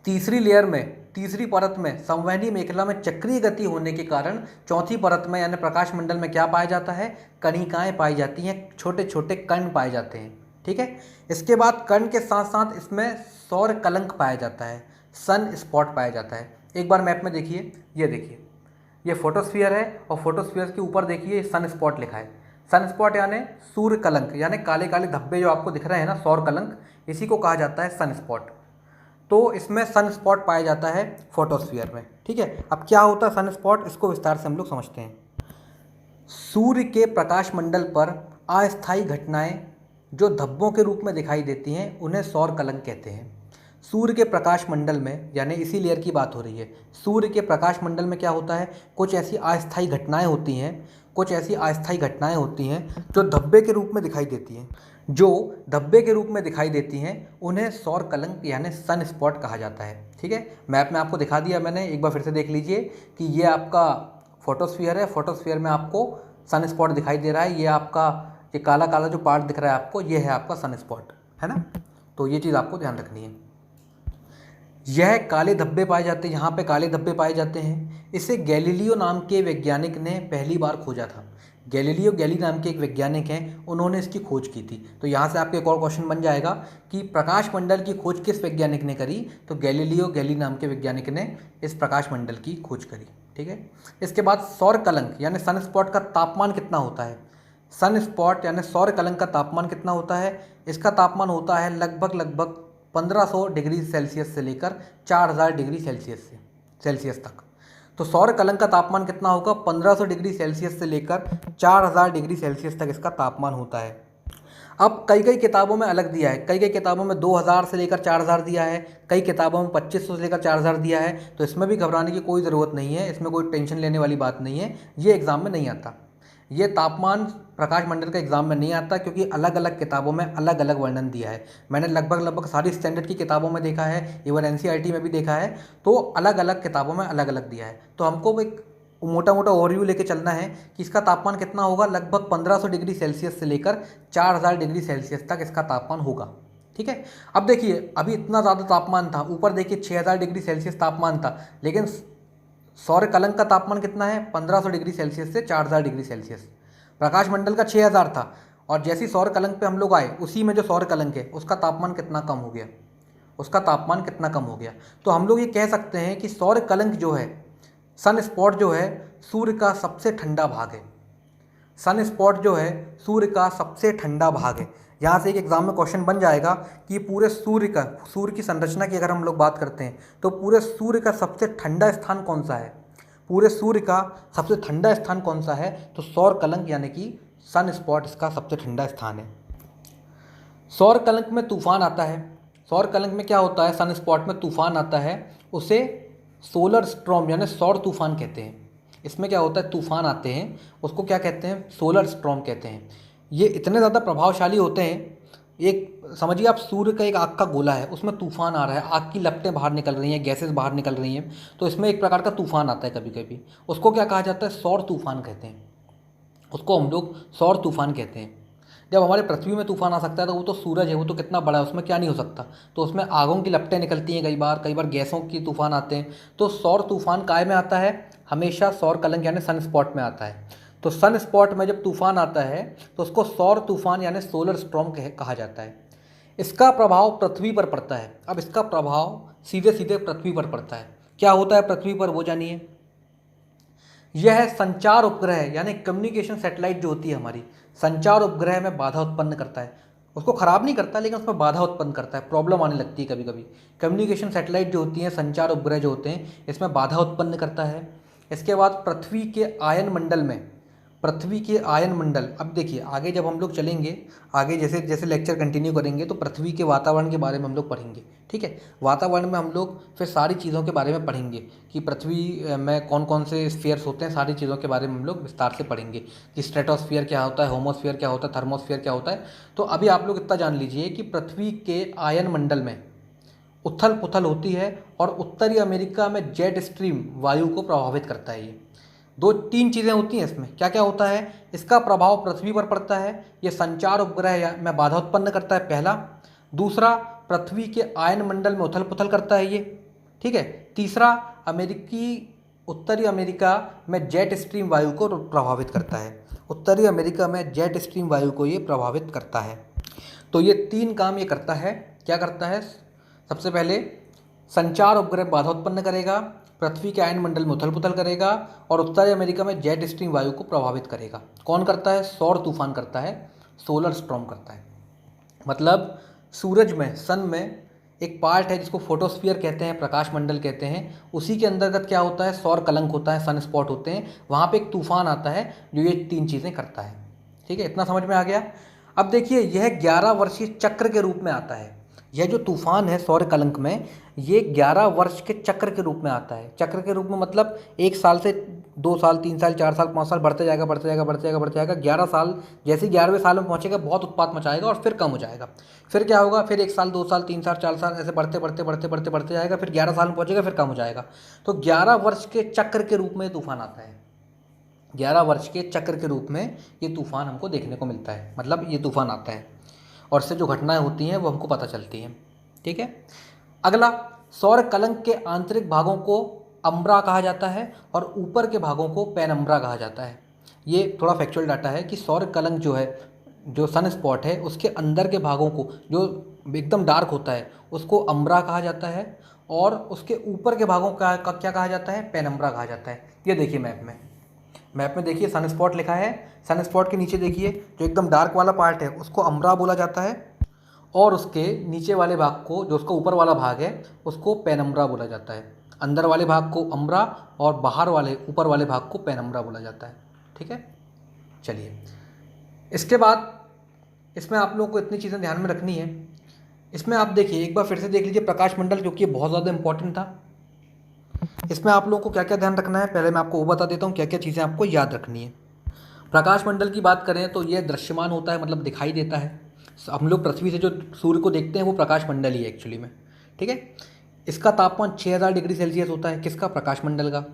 तीसरी लेयर में, तीसरी परत में, संवहनी मेखला में चक्रीय गति होने के कारण चौथी परत में यानी प्रकाश मंडल में क्या पाया जाता है? कणिकाएँ पाई जाती हैं, छोटे छोटे कण पाए जाते हैं, ठीक है। इसके बाद कण के साथ साथ इसमें सौर कलंक पाया जाता है, सन स्पॉट पाया जाता है। एक बार मैप में देखिए, ये देखिए, ये फोटोस्फीयर है और फोटोस्फीयर के ऊपर देखिए सन स्पॉट लिखा है। सन स्पॉट यानी सूर्य कलंक, यानी काले काले धब्बे जो आपको दिख रहे हैं ना, सौर कलंक, इसी को कहा जाता है सन स्पॉट। तो इसमें सन स्पॉट पाया जाता है फोटोस्फीयर में, ठीक है। अब क्या होता है सन स्पॉट, इसको विस्तार से हम लोग समझते हैं। सूर्य के प्रकाश मंडल पर अस्थायी घटनाएं जो धब्बों के रूप में दिखाई देती हैं उन्हें सौर कलंक कहते हैं। सूर्य के प्रकाश मंडल में, यानी इसी लेयर की बात हो रही है, सूर्य के प्रकाश मंडल में क्या होता है? कुछ ऐसी अस्थायी घटनाएं होती हैं, कुछ ऐसी अस्थायी घटनाएं होती हैं जो धब्बे के रूप में दिखाई देती हैं, जो धब्बे के रूप में दिखाई देती हैं उन्हें सौर कलंक यानी सन स्पॉट कहा जाता है, ठीक है। मैप में आपको दिखा दिया मैंने, एक बार फिर से देख लीजिए कि ये आपका फोटोस्फीयर है, फोटोस्फीयर में आपको सन स्पॉट दिखाई दे रहा है। ये आपका ये काला काला जो पार्ट दिख रहा है आपको, ये है आपका सन स्पॉट, है ना। तो ये चीज़ आपको ध्यान रखनी है। यह काले धब्बे पाए जाते हैं, यहाँ पे काले धब्बे पाए जाते हैं। इसे गैलीलियो नाम के वैज्ञानिक ने पहली बार खोजा था। गैलीलियो गैली नाम के एक वैज्ञानिक हैं, उन्होंने इसकी खोज की थी। तो यहाँ से आपके एक और क्वेश्चन बन जाएगा कि प्रकाश मंडल की खोज किस वैज्ञानिक ने करी? तो गैलीलियो गैली नाम के वैज्ञानिक ने इस प्रकाश मंडल की खोज करी, ठीक है। इसके बाद सौर कलंक यानी सन स्पॉट का तापमान कितना होता है? सन स्पॉट यानी सौर कलंक का तापमान कितना होता है? इसका तापमान होता है लगभग 1500 डिग्री सेल्सियस से लेकर 4000 डिग्री सेल्सियस तक। तो सौर कलंक का तापमान कितना होगा? 1500 डिग्री सेल्सियस से लेकर 4000 डिग्री सेल्सियस तक इसका तापमान होता है। अब कई कई किताबों में अलग दिया है, कई कई किताबों में 2000 से लेकर 4000 दिया है, कई किताबों में 2500 से लेकर 4000 दिया है। तो इसमें भी घबराने की कोई ज़रूरत नहीं है, इसमें कोई टेंशन लेने वाली बात नहीं है। ये एग्ज़ाम में नहीं आता, ये तापमान प्रकाश मंडल का एग्ज़ाम में नहीं आता, क्योंकि अलग अलग किताबों में अलग अलग वर्णन दिया है। मैंने लगभग सारी स्टैंडर्ड की किताबों में देखा है, इवन एनसीईआरटी में भी देखा है, तो अलग अलग किताबों में अलग अलग दिया है। तो हमको एक मोटा मोटा ओवरव्यू लेके चलना है कि इसका तापमान कितना होगा। लगभग 1500 डिग्री सेल्सियस से लेकर 4000 डिग्री सेल्सियस तक इसका तापमान होगा, ठीक है। अब देखिए, अभी इतना ज़्यादा तापमान था, ऊपर देखिए 6000 डिग्री सेल्सियस तापमान था, लेकिन सौर कलंक का तापमान कितना है? 1500 डिग्री सेल्सियस से 4000 डिग्री सेल्सियस। प्रकाश मंडल का 6000 था, और जैसी सौर कलंक पे हम लोग आए, उसी में जो सौर कलंक है उसका तापमान कितना कम हो गया, उसका तापमान कितना कम हो गया। तो हम लोग ये कह सकते हैं कि सौर कलंक जो है, सन स्पॉट जो है, सूर्य का सबसे ठंडा भाग है। सन स्पॉट जो है सूर्य का सबसे ठंडा भाग है। यहाँ से एक एग्जाम में क्वेश्चन बन जाएगा कि पूरे सूर्य की संरचना की अगर हम लोग बात करते हैं तो पूरे सूर्य का सबसे ठंडा स्थान कौन सा है? पूरे सूर्य का सबसे ठंडा स्थान कौन सा है? तो सौर कलंक यानी कि सन स्पॉट इसका सबसे ठंडा स्थान है। सौर कलंक में तूफान आता है। सौर कलंक में क्या होता है? सन स्पॉट में तूफान आता है, उसे सोलर स्ट्रॉम यानी सौर तूफान कहते हैं। इसमें क्या होता है? तूफान आते हैं, उसको क्या कहते हैं? सोलर स्ट्रॉम कहते हैं। ये इतने ज़्यादा प्रभावशाली होते हैं, एक समझिए आप सूर्य का एक आग का गोला है, उसमें तूफान आ रहा है, आग की लपटें बाहर निकल रही हैं, गैसेस बाहर निकल रही हैं, तो इसमें एक प्रकार का तूफान आता है कभी कभी। उसको क्या कहा जाता है? सौर तूफान कहते हैं। उसको हम लोग सौर तूफान कहते हैं। जब हमारे पृथ्वी में तूफान आ सकता है तो वो तो सूरज है, वो तो कितना बड़ा है, उसमें क्या नहीं हो सकता। तो उसमें आगों की लपटें निकलती हैं, कई बार गैसों की तूफान आते हैं। तो सौर तूफान काय में आता है? हमेशा सौर कलंक यानी सन स्पॉट में आता है। तो सन स्पॉट में जब तूफान आता है तो उसको सौर तूफान यानी सोलर स्टॉर्म कहा जाता है। इसका प्रभाव पृथ्वी पर पड़ता है। अब इसका प्रभाव सीधे सीधे पृथ्वी पर पड़ता है। क्या होता है पृथ्वी पर वो जानिए। यह संचार उपग्रह यानी कम्युनिकेशन सैटेलाइट जो होती है हमारी, संचार उपग्रह में बाधा उत्पन्न करता है। उसको ख़राब नहीं करता लेकिन उसमें बाधा उत्पन्न करता है, प्रॉब्लम आने लगती है कभी कभी। कम्युनिकेशन सैटेलाइट जो होती हैं, संचार उपग्रह जो होते हैं, इसमें बाधा उत्पन्न करता है। इसके बाद पृथ्वी के आयन मंडल, अब देखिए आगे जब हम लोग चलेंगे, आगे जैसे जैसे लेक्चर कंटिन्यू करेंगे तो पृथ्वी के वातावरण के बारे में हम लोग पढ़ेंगे। ठीक है, वातावरण में हम लोग फिर सारी चीज़ों के बारे में पढ़ेंगे कि पृथ्वी में कौन कौन से स्फीयर्स होते हैं, सारी चीज़ों के बारे में हम लोग विस्तार से पढ़ेंगे कि स्ट्रेटोस्फीयर क्या होता है, होमोस्फीयर क्या होता है, थर्मोस्फीयर क्या होता है। तो अभी आप लोग इतना जान लीजिए कि पृथ्वी के आयन मंडल में उथल पुथल होती है और उत्तरी अमेरिका में जेट स्ट्रीम वायु को प्रभावित करता है। ये दो तीन चीज़ें होती हैं इसमें। क्या क्या होता है? इसका प्रभाव पृथ्वी पर पड़ता है, ये संचार उपग्रह में बाधा उत्पन्न करता है, पहला। दूसरा, पृथ्वी के आयन मंडल में उथल पुथल करता है ये। ठीक है। तीसरा, उत्तरी अमेरिका में जेट स्ट्रीम वायु को प्रभावित करता है। उत्तरी अमेरिका में जेट स्ट्रीम वायु को ये प्रभावित करता है। तो ये तीन काम ये करता है। क्या करता है? सबसे पहले संचार उपग्रह बाधा उत्पन्न करेगा, पृथ्वी के आयन मंडल में उथल पुथल करेगा और उत्तरी अमेरिका में जेट स्ट्रीम वायु को प्रभावित करेगा। कौन करता है? सौर तूफान करता है, सोलर स्टॉर्म करता है। मतलब सूरज में, सन में एक पार्ट है जिसको फोटोस्फीयर कहते हैं, प्रकाश मंडल कहते हैं। उसी के अंतर्गत क्या होता है? सौर कलंक होता है, सन स्पॉट होते हैं। वहाँ पे एक तूफान आता है जो ये तीन चीज़ें करता है। ठीक है, इतना समझ में आ गया। अब देखिए, यह 11 वर्षीय चक्र के रूप में आता है। यह जो तूफान है सौर कलंक में, ये 11 वर्ष के चक्र के रूप में आता है। चक्र के रूप में मतलब 1 साल से 2 साल, 3 साल, 4 साल, 5 साल बढ़ते जाएगा, बढ़ते जाएगा, बढ़ते जाएगा, बढ़ते जाएगा। 11 साल, जैसे 11वें साल में पहुंचेगा बहुत उत्पात मचाएगा और फिर कम हो जाएगा। फिर क्या होगा? फिर 1 साल, 2 साल, 3 साल, 4 साल, ऐसे बढ़ते बढ़ते बढ़ते बढ़ते बढ़ते जाएगा। फिर 11 साल में पहुंचेगा, फिर कम हो जाएगा। तो 11 वर्ष के चक्र के रूप में ये तूफान आता है। 11 वर्ष के चक्र के रूप में ये तूफान हमको देखने को मिलता है। मतलब ये तूफान आता है और इससे जो घटनाएं होती हैं वो हमको पता चलती हैं। ठीक है। अगला, सौर कलंक के आंतरिक भागों को अम्ब्रा कहा जाता है और ऊपर के भागों को पेनम्ब्रा कहा जाता है। ये थोड़ा फैक्चुअल डाटा है कि सौर कलंक जो है, जो सन स्पॉट है, उसके अंदर के भागों को जो एकदम डार्क होता है उसको अम्ब्रा कहा जाता है और उसके ऊपर के भागों का क्या कहा जाता है? पेनम्ब्रा कहा जाता है। ये देखिए मैप में देखिए सन स्पॉट लिखा है। सन स्पॉट के नीचे देखिए जो एकदम डार्क वाला पार्ट है उसको अम्ब्रा बोला जाता है और उसके नीचे वाले भाग को, जो उसका ऊपर वाला भाग है, उसको पेनम्ब्रा बोला जाता है। अंदर वाले भाग को अम्ब्रा और बाहर वाले, ऊपर वाले भाग को पेनम्ब्रा बोला जाता है। ठीक है। चलिए, इसके बाद इसमें आप लोगों को इतनी चीज़ें ध्यान में रखनी है। इसमें आप देखिए, एक बार फिर से देख लीजिए प्रकाश मंडल, क्योंकि ये बहुत ज़्यादा इंपॉर्टेंट था। इसमें आप लोगों को क्या क्या ध्यान रखना है, पहले मैं आपको वो बता देता हूँ क्या क्या चीज़ें आपको याद रखनी है। प्रकाश मंडल की बात करें तो ये दृश्यमान होता है, मतलब दिखाई देता है। हम लोग पृथ्वी से जो सूर्य को देखते हैं वो प्रकाश मंडल ही है एक्चुअली में। ठीक है। इसका तापमान 6000 डिग्री सेल्सियस होता है। किसका? प्रकाश मंडल का।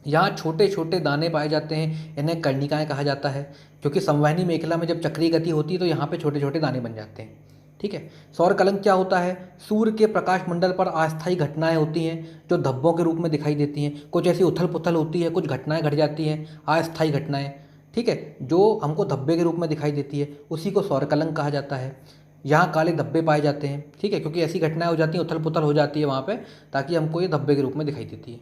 यहाँ छोटे छोटे दाने पाए जाते हैं, इन्हें कर्णिकाएँ कहा जाता है, क्योंकि संवहनी मेखला में जब चक्रीय गति होती है तो यहाँ पे छोटे छोटे दाने बन जाते हैं। ठीक है। सौर कलंक क्या होता है? सूर्य के प्रकाश मंडल पर अस्थायी घटनाएं होती हैं जो धब्बों के रूप में दिखाई देती हैं। कुछ ऐसी उथल पुथल होती है, कुछ घटनाएं घट जाती हैं, अस्थायी घटनाएं। ठीक है, जो हमको धब्बे के रूप में दिखाई देती है उसी को सौर कलंक कहा जाता है। यहाँ काले धब्बे पाए जाते हैं। ठीक है, क्योंकि ऐसी घटनाएं हो जाती हैं, उथल पुथल हो जाती है वहाँ पे, ताकि हमको ये धब्बे के रूप में दिखाई देती है।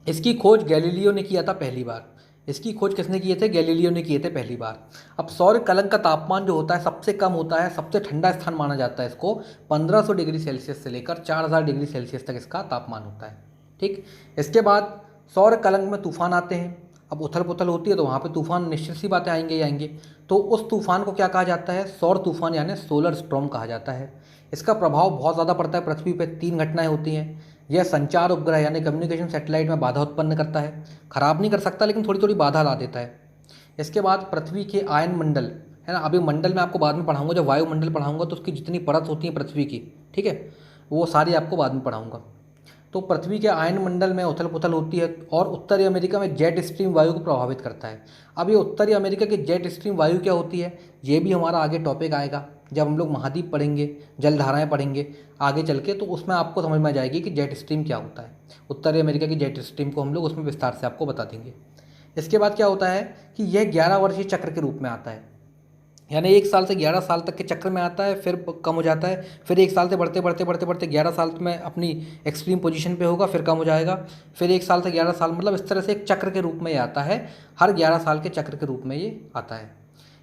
इसकी खोज गैलीलियो ने किया था पहली बार। इसकी खोज किसने किए थे? गैलीलियो ने किए थे पहली बार। अब सौर कलंक का तापमान जो होता है सबसे कम होता है, सबसे ठंडा स्थान माना जाता है इसको। 1500 डिग्री सेल्सियस से लेकर 4000 डिग्री सेल्सियस तक इसका तापमान होता है। ठीक। इसके बाद सौर कलंक में तूफान आते हैं। अब उथल पुथल होती है तो वहाँ पे तूफान निश्चित सी बातें आएंगे ही आएंगे। तो उस तूफान को क्या कहा जाता है? सौर तूफान यानी सोलर स्टॉर्म कहा जाता है। इसका प्रभाव बहुत ज़्यादा पड़ता है पृथ्वी पर। 3 घटनाएं होती हैं। यह संचार उपग्रह यानी कम्युनिकेशन सैटेलाइट में बाधा उत्पन्न करता है। खराब नहीं कर सकता लेकिन थोड़ी थोड़ी बाधा ला देता है। इसके बाद पृथ्वी के आयन मंडल है ना। अभी मंडल में आपको बाद में पढ़ाऊंगा, जब वायुमंडल पढ़ाऊंगा तो उसकी जितनी परत होती है पृथ्वी की, ठीक है, वो सारी आपको बाद में पढ़ाऊंगा। तो पृथ्वी के आयन मंडल में उथल पुथल होती है और उत्तरी अमेरिका में जेट स्ट्रीम वायु को प्रभावित करता है। अब ये उत्तरी अमेरिका की जेट स्ट्रीम वायु क्या होती है, ये भी हमारा आगे टॉपिक आएगा जब हम लोग महाद्वीप पढ़ेंगे, जलधाराएं पढ़ेंगे आगे चल के, तो उसमें आपको समझ में आ जाएगी कि जेट स्ट्रीम क्या होता है। उत्तरी अमेरिका की जेट स्ट्रीम को हम लोग उसमें विस्तार से आपको बता देंगे। इसके बाद क्या होता है कि यह 11 वर्षीय चक्र के रूप में आता है, यानी 1 साल से 11 साल तक के चक्र में आता है, फिर कम हो जाता है, फिर 1 साल से बढ़ते बढ़ते बढ़ते बढ़ते 11 साल में अपनी एक्सट्रीम पोजीशन पे होगा, फिर कम हो जाएगा, फिर 1 साल से 11 साल, मतलब इस तरह से एक चक्र के रूप में ये आता है, हर 11 साल के चक्र के रूप में ये आता है।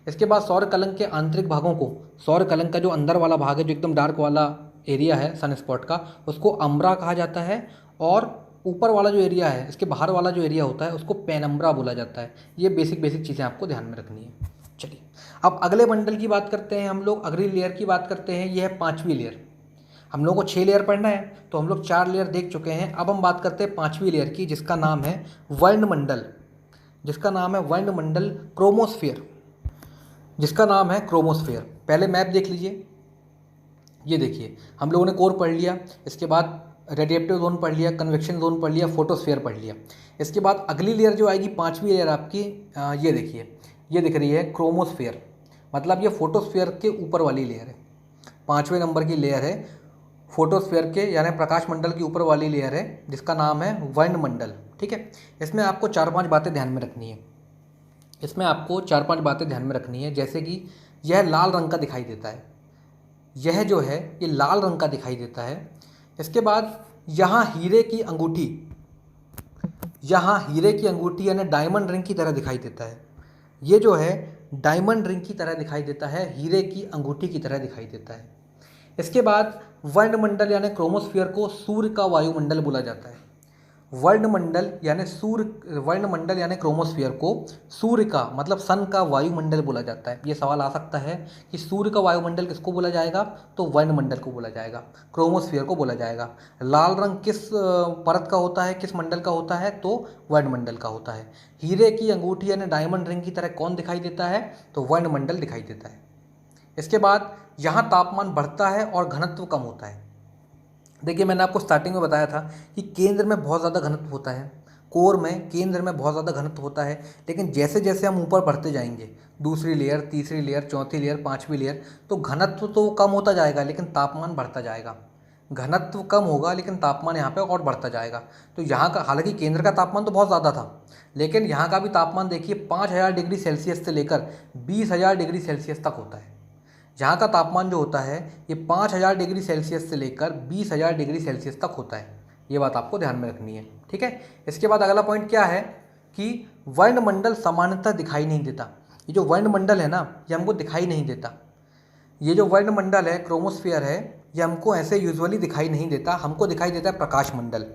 इसके बाद सौर कलंक के आंतरिक भागों को, सौर कलंक का जो अंदर वाला भाग है, जो एकदम डार्क वाला एरिया है सन स्पॉट का, उसको अम्ब्रा कहा जाता है, और ऊपर वाला जो एरिया है, इसके बाहर वाला जो एरिया होता है उसको पेनम्ब्रा बोला जाता है। ये बेसिक बेसिक चीज़ें आपको ध्यान में रखनी है। चलिए अब अगले मंडल की बात करते हैं हम लोग, अगली लेयर की बात करते हैं। यह है 5वीं लेयर। हम लोग को 6 लेयर पढ़ना है, तो हम लोग 4 लेयर देख चुके हैं। अब हम बात करते हैं 5वीं लेयर की, जिसका नाम है वर्णमंडल, जिसका नाम है वर्णमंडल क्रोमोस्फियर, जिसका नाम है क्रोमोस्फियर। पहले मैप देख लीजिए, ये देखिए हम लोगों ने कोर पढ़ लिया, इसके बाद रेडिएटिव जोन पढ़ लिया, कन्वेक्शन जोन पढ़ लिया, फोटोस्फीयर पढ़ लिया। इसके बाद अगली लेयर जो आएगी 5वीं लेयर आपकी, ये देखिए, ये दिख रही है क्रोमोस्फियर, मतलब ये फोटोस्फीयर के ऊपर वाली लेयर है। 5वें नंबर की लेयर है फोटोस्फीयर के, यानी प्रकाश मंडल के ऊपर वाली लेयर है, जिसका नाम है वर्णमंडल। ठीक है, इसमें आपको 4-5 बातें ध्यान में रखनी है। इसमें आपको 4-5 बातें ध्यान में रखनी है, जैसे कि यह लाल रंग का दिखाई देता है, यह जो है ये लाल रंग का दिखाई देता है। इसके बाद यहाँ हीरे की अंगूठी, यहाँ हीरे की अंगूठी यानी डायमंड रिंग की तरह दिखाई देता है। ये जो है डायमंड रिंग की तरह दिखाई देता है, हीरे की अंगूठी की तरह दिखाई देता है। इसके बाद वर्णमंडल यानी क्रोमोस्फियर को सूर्य का वायुमंडल बोला जाता है। वर्णमंडल यानी क्रोमोस्फियर को सूर्य का, मतलब सन का वायुमंडल बोला जाता है। ये सवाल आ सकता है कि सूर्य का वायुमंडल किसको बोला जाएगा, तो वर्णमंडल को बोला जाएगा, क्रोमोस्फियर को बोला जाएगा। लाल रंग किस परत का होता है, किस मंडल का होता है, तो वर्णमंडल का होता है। हीरे की अंगूठी यानी डायमंड रिंग की तरह कौन दिखाई देता है, तो वर्णमंडल दिखाई देता है। इसके बाद यहाँ तापमान बढ़ता है और घनत्व कम होता है। देखिए मैंने आपको स्टार्टिंग में बताया था कि केंद्र में बहुत ज़्यादा घनत्व होता है, कोर में केंद्र में बहुत ज़्यादा घनत्व होता है, लेकिन जैसे जैसे हम ऊपर बढ़ते जाएंगे, दूसरी लेयर, तीसरी लेयर, चौथी लेयर, 5वीं लेयर, तो घनत्व तो कम होता जाएगा लेकिन तापमान बढ़ता जाएगा। घनत्व कम होगा लेकिन तापमान यहाँ पे और बढ़ता जाएगा। तो यहाँ का, हालांकि केंद्र का तापमान तो बहुत ज़्यादा था, लेकिन यहाँ का भी तापमान देखिए 5000 डिग्री सेल्सियस से लेकर 20,000 डिग्री सेल्सियस तक होता है। यहाँ का तापमान जो होता है ये 5000 डिग्री सेल्सियस से लेकर 20,000 डिग्री सेल्सियस तक होता है। ये बात आपको ध्यान में रखनी है, ठीक है। इसके बाद अगला पॉइंट क्या है कि वर्णमंडल सामान्यतः दिखाई नहीं देता। ये जो वर्णमंडल है ना, ये हमको दिखाई नहीं देता। ये जो वर्णमंडल है, क्रोमोस्फियर है, ये हमको ऐसे यूजुअली दिखाई नहीं देता। हमको दिखाई देता है प्रकाश मंडल।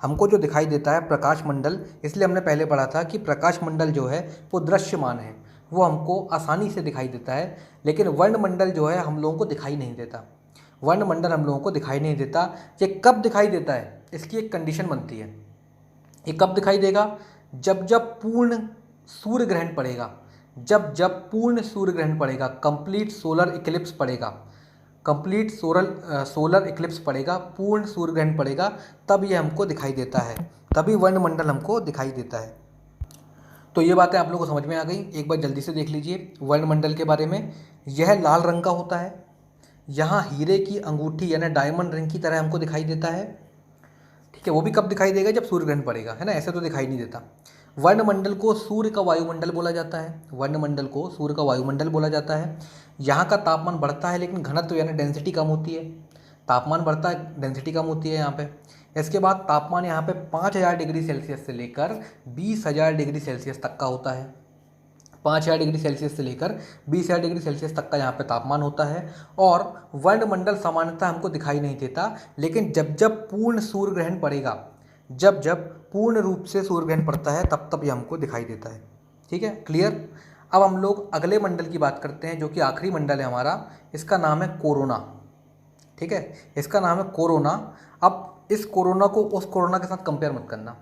हमको जो दिखाई देता है प्रकाश मंडल, इसलिए हमने पहले पढ़ा था कि प्रकाश मंडल जो है वो दृश्यमान है, वो हमको आसानी से दिखाई देता है। लेकिन वर्णमंडल जो है हम लोगों को दिखाई नहीं देता। वर्णमंडल हम लोगों को दिखाई नहीं देता। ये कब दिखाई देता है, इसकी एक कंडीशन बनती है। ये कब दिखाई देगा, जब जब पूर्ण सूर्य ग्रहण पड़ेगा, जब जब पूर्ण सूर्य ग्रहण पड़ेगा, कंप्लीट सोलर इक्लिप्स पड़ेगा, कंप्लीट सोलर इक्लिप्स पड़ेगा, पूर्ण सूर्य ग्रहण पड़ेगा, तब ये हमको दिखाई देता है, तभी वर्णमंडल हमको दिखाई देता है। तो ये बातें आप लोगों को समझ में आ गई। एक बार जल्दी से देख लीजिए वर्णमंडल के बारे में। यह लाल रंग का होता है, यहाँ हीरे की अंगूठी यानी डायमंड रिंग की तरह हमको दिखाई देता है, ठीक है। वो भी कब दिखाई देगा, जब सूर्य ग्रहण पड़ेगा, है ना, ऐसे तो दिखाई नहीं देता। वर्णमंडल को सूर्य का वायुमंडल बोला जाता है, वर्णमंडल को सूर्य का वायुमंडल बोला जाता है। यहाँ का तापमान बढ़ता है लेकिन घनत्व यानी डेंसिटी कम होती है। तापमान बढ़ता है, डेंसिटी कम होती है यहाँ पे। इसके बाद तापमान यहाँ पे 5000 डिग्री सेल्सियस से लेकर 20,000 डिग्री सेल्सियस तक का होता है। 5000 डिग्री सेल्सियस से लेकर 20,000 डिग्री सेल्सियस तक का यहाँ पे तापमान होता है। और वर्णमंडल सामान्यतः हमको दिखाई नहीं देता, लेकिन जब जब पूर्ण सूर्य ग्रहण पड़ेगा, जब जब पूर्ण रूप से सूर्य ग्रहण पड़ता है, तब तब ये हमको दिखाई देता है, ठीक है, क्लियर। अब हम लोग अगले मंडल की बात करते हैं, जो कि आखिरी मंडल है हमारा। इसका नाम है कोरोना, ठीक है, इसका नाम है कोरोना। अब इस कोरोना को उस कोरोना के साथ कंपेयर मत करना।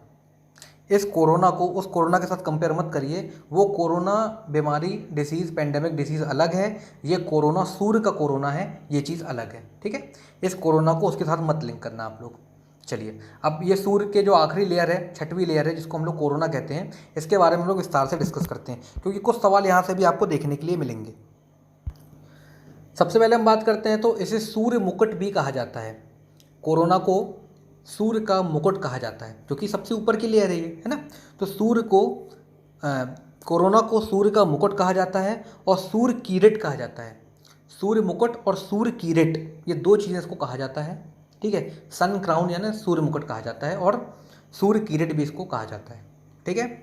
इस कोरोना को उस कोरोना के साथ कंपेयर मत करिए। वो कोरोना बीमारी डिसीज़ पेंडेमिक डिसीज़ अलग है, ये कोरोना सूर्य का कोरोना है, ये चीज़ अलग है। ठीक है, इस कोरोना को उसके साथ मत लिंक करना आप लोग। चलिए, अब ये सूर्य के जो आखिरी लेयर है, छठवीं लेयर है, जिसको हम लोग कोरोना कहते हैं, इसके बारे में हम लोग विस्तार से डिस्कस करते हैं, क्योंकि कुछ सवाल यहाँ से भी आपको देखने के लिए मिलेंगे। सबसे पहले हम बात करते हैं तो इसे सूर्य मुकुट भी कहा जाता है। कोरोना को सूर्य का मुकुट कहा जाता है, क्योंकि सबसे ऊपर की लेयर है ना। तो सूर्य को कोरोना को सूर्य का मुकुट कहा जाता है और सूर्य किरीट कहा जाता है। सूर्य मुकुट और सूर्य किरीट, ये दो चीज़ें इसको कहा जाता है। ठीक है, सन क्राउन यानी सूर्य मुकुट कहा जाता है और सूर्य किरीट भी इसको कहा जाता है। ठीक है,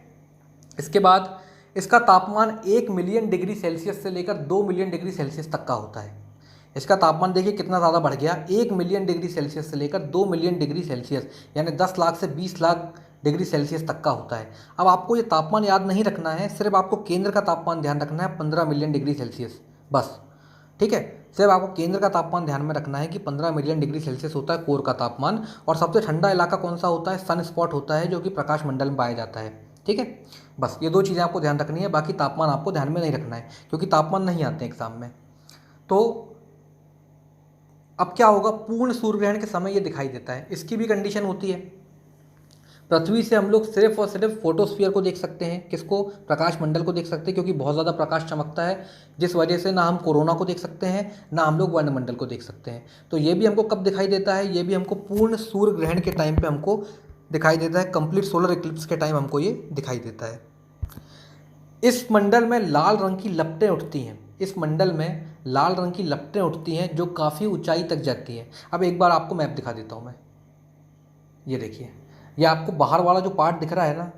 इसके बाद इसका तापमान 1 मिलियन डिग्री सेल्सियस से लेकर 2 मिलियन डिग्री सेल्सियस तक का होता है। इसका तापमान देखिए कितना ज़्यादा बढ़ गया, 1 मिलियन डिग्री सेल्सियस से लेकर 2 मिलियन डिग्री सेल्सियस, यानी 10 लाख से 20 लाख डिग्री सेल्सियस तक का होता है। अब आपको ये तापमान याद नहीं रखना है, सिर्फ आपको केंद्र का तापमान ध्यान रखना है, 15 मिलियन डिग्री सेल्सियस बस। ठीक है, सिर्फ आपको केंद्र का तापमान ध्यान में रखना है कि 15 मिलियन डिग्री सेल्सियस होता है कोर का तापमान। और सबसे ठंडा इलाका कौन सा होता है? सन स्पॉट होता है, जो कि प्रकाश मंडल में पाया जाता है। ठीक है, बस ये दो चीज़ें आपको ध्यान रखनी है, बाकी तापमान आपको ध्यान में नहीं रखना है, क्योंकि तापमान नहीं आते एग्जाम में। तो अब क्या होगा, पूर्ण सूर्य ग्रहण के समय ये दिखाई देता है। इसकी भी कंडीशन होती है, पृथ्वी से हम लोग सिर्फ और सिर्फ फोटोस्फीयर को देख सकते हैं। किसको? प्रकाश मंडल को देख सकते हैं, क्योंकि बहुत ज़्यादा प्रकाश चमकता है, जिस वजह से ना हम कोरोना को देख सकते हैं, ना हम लोग वायुमंडल को देख सकते हैं। तो ये भी हमको कब दिखाई देता है? ये भी हमको पूर्ण सूर्य ग्रहण के टाइम पे हमको दिखाई देता है, कंप्लीट सोलर इक्लिप्स के टाइम हमको ये दिखाई देता है। इस मंडल में लाल रंग की लपटें उठती हैं, इस मंडल में लाल रंग की लपटें उठती हैं, जो काफ़ी ऊंचाई तक जाती हैं। अब एक बार आपको मैप दिखा देता हूँ मैं, ये देखिए, ये आपको बाहर वाला जो पार्ट दिख रहा है ना,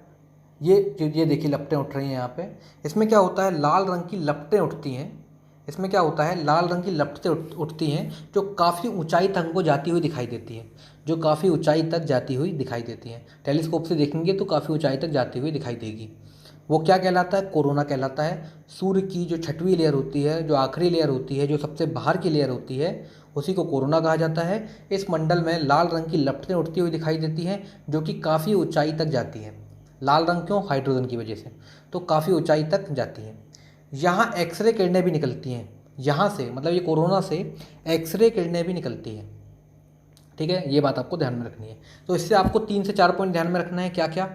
ये देखिए लपटें उठ रही हैं यहाँ पे। इसमें क्या होता है, लाल रंग की लपटें उठती हैं। इसमें क्या होता है, लाल रंग की लपटें उठती हैं, जो काफ़ी ऊंचाई तक हमको जाती हुई दिखाई देती हैं, जो काफ़ी ऊंचाई तक जाती हुई दिखाई देती हैं। टेलीस्कोप से देखेंगे तो काफ़ी ऊंचाई तक जाती हुई दिखाई देगी। वो क्या कहलाता है? कोरोना कहलाता है। सूर्य की जो छठवीं लेयर होती है, जो आखिरी लेयर होती है, जो सबसे बाहर की लेयर होती है, उसी को कोरोना कहा जाता है। इस मंडल में लाल रंग की लपटें उठती हुई दिखाई देती हैं, जो कि काफ़ी ऊंचाई तक जाती हैं। लाल रंग क्यों? हाइड्रोजन की वजह से, तो काफ़ी ऊंचाई तक जाती हैं। यहाँ एक्सरे किरणें भी निकलती हैं, यहाँ से, मतलब ये कोरोना से एक्सरे किरणें भी निकलती हैं। ठीक है, ये बात आपको ध्यान में रखनी है। तो इससे आपको 3 से 4 पॉइंट ध्यान में रखना है। क्या क्या?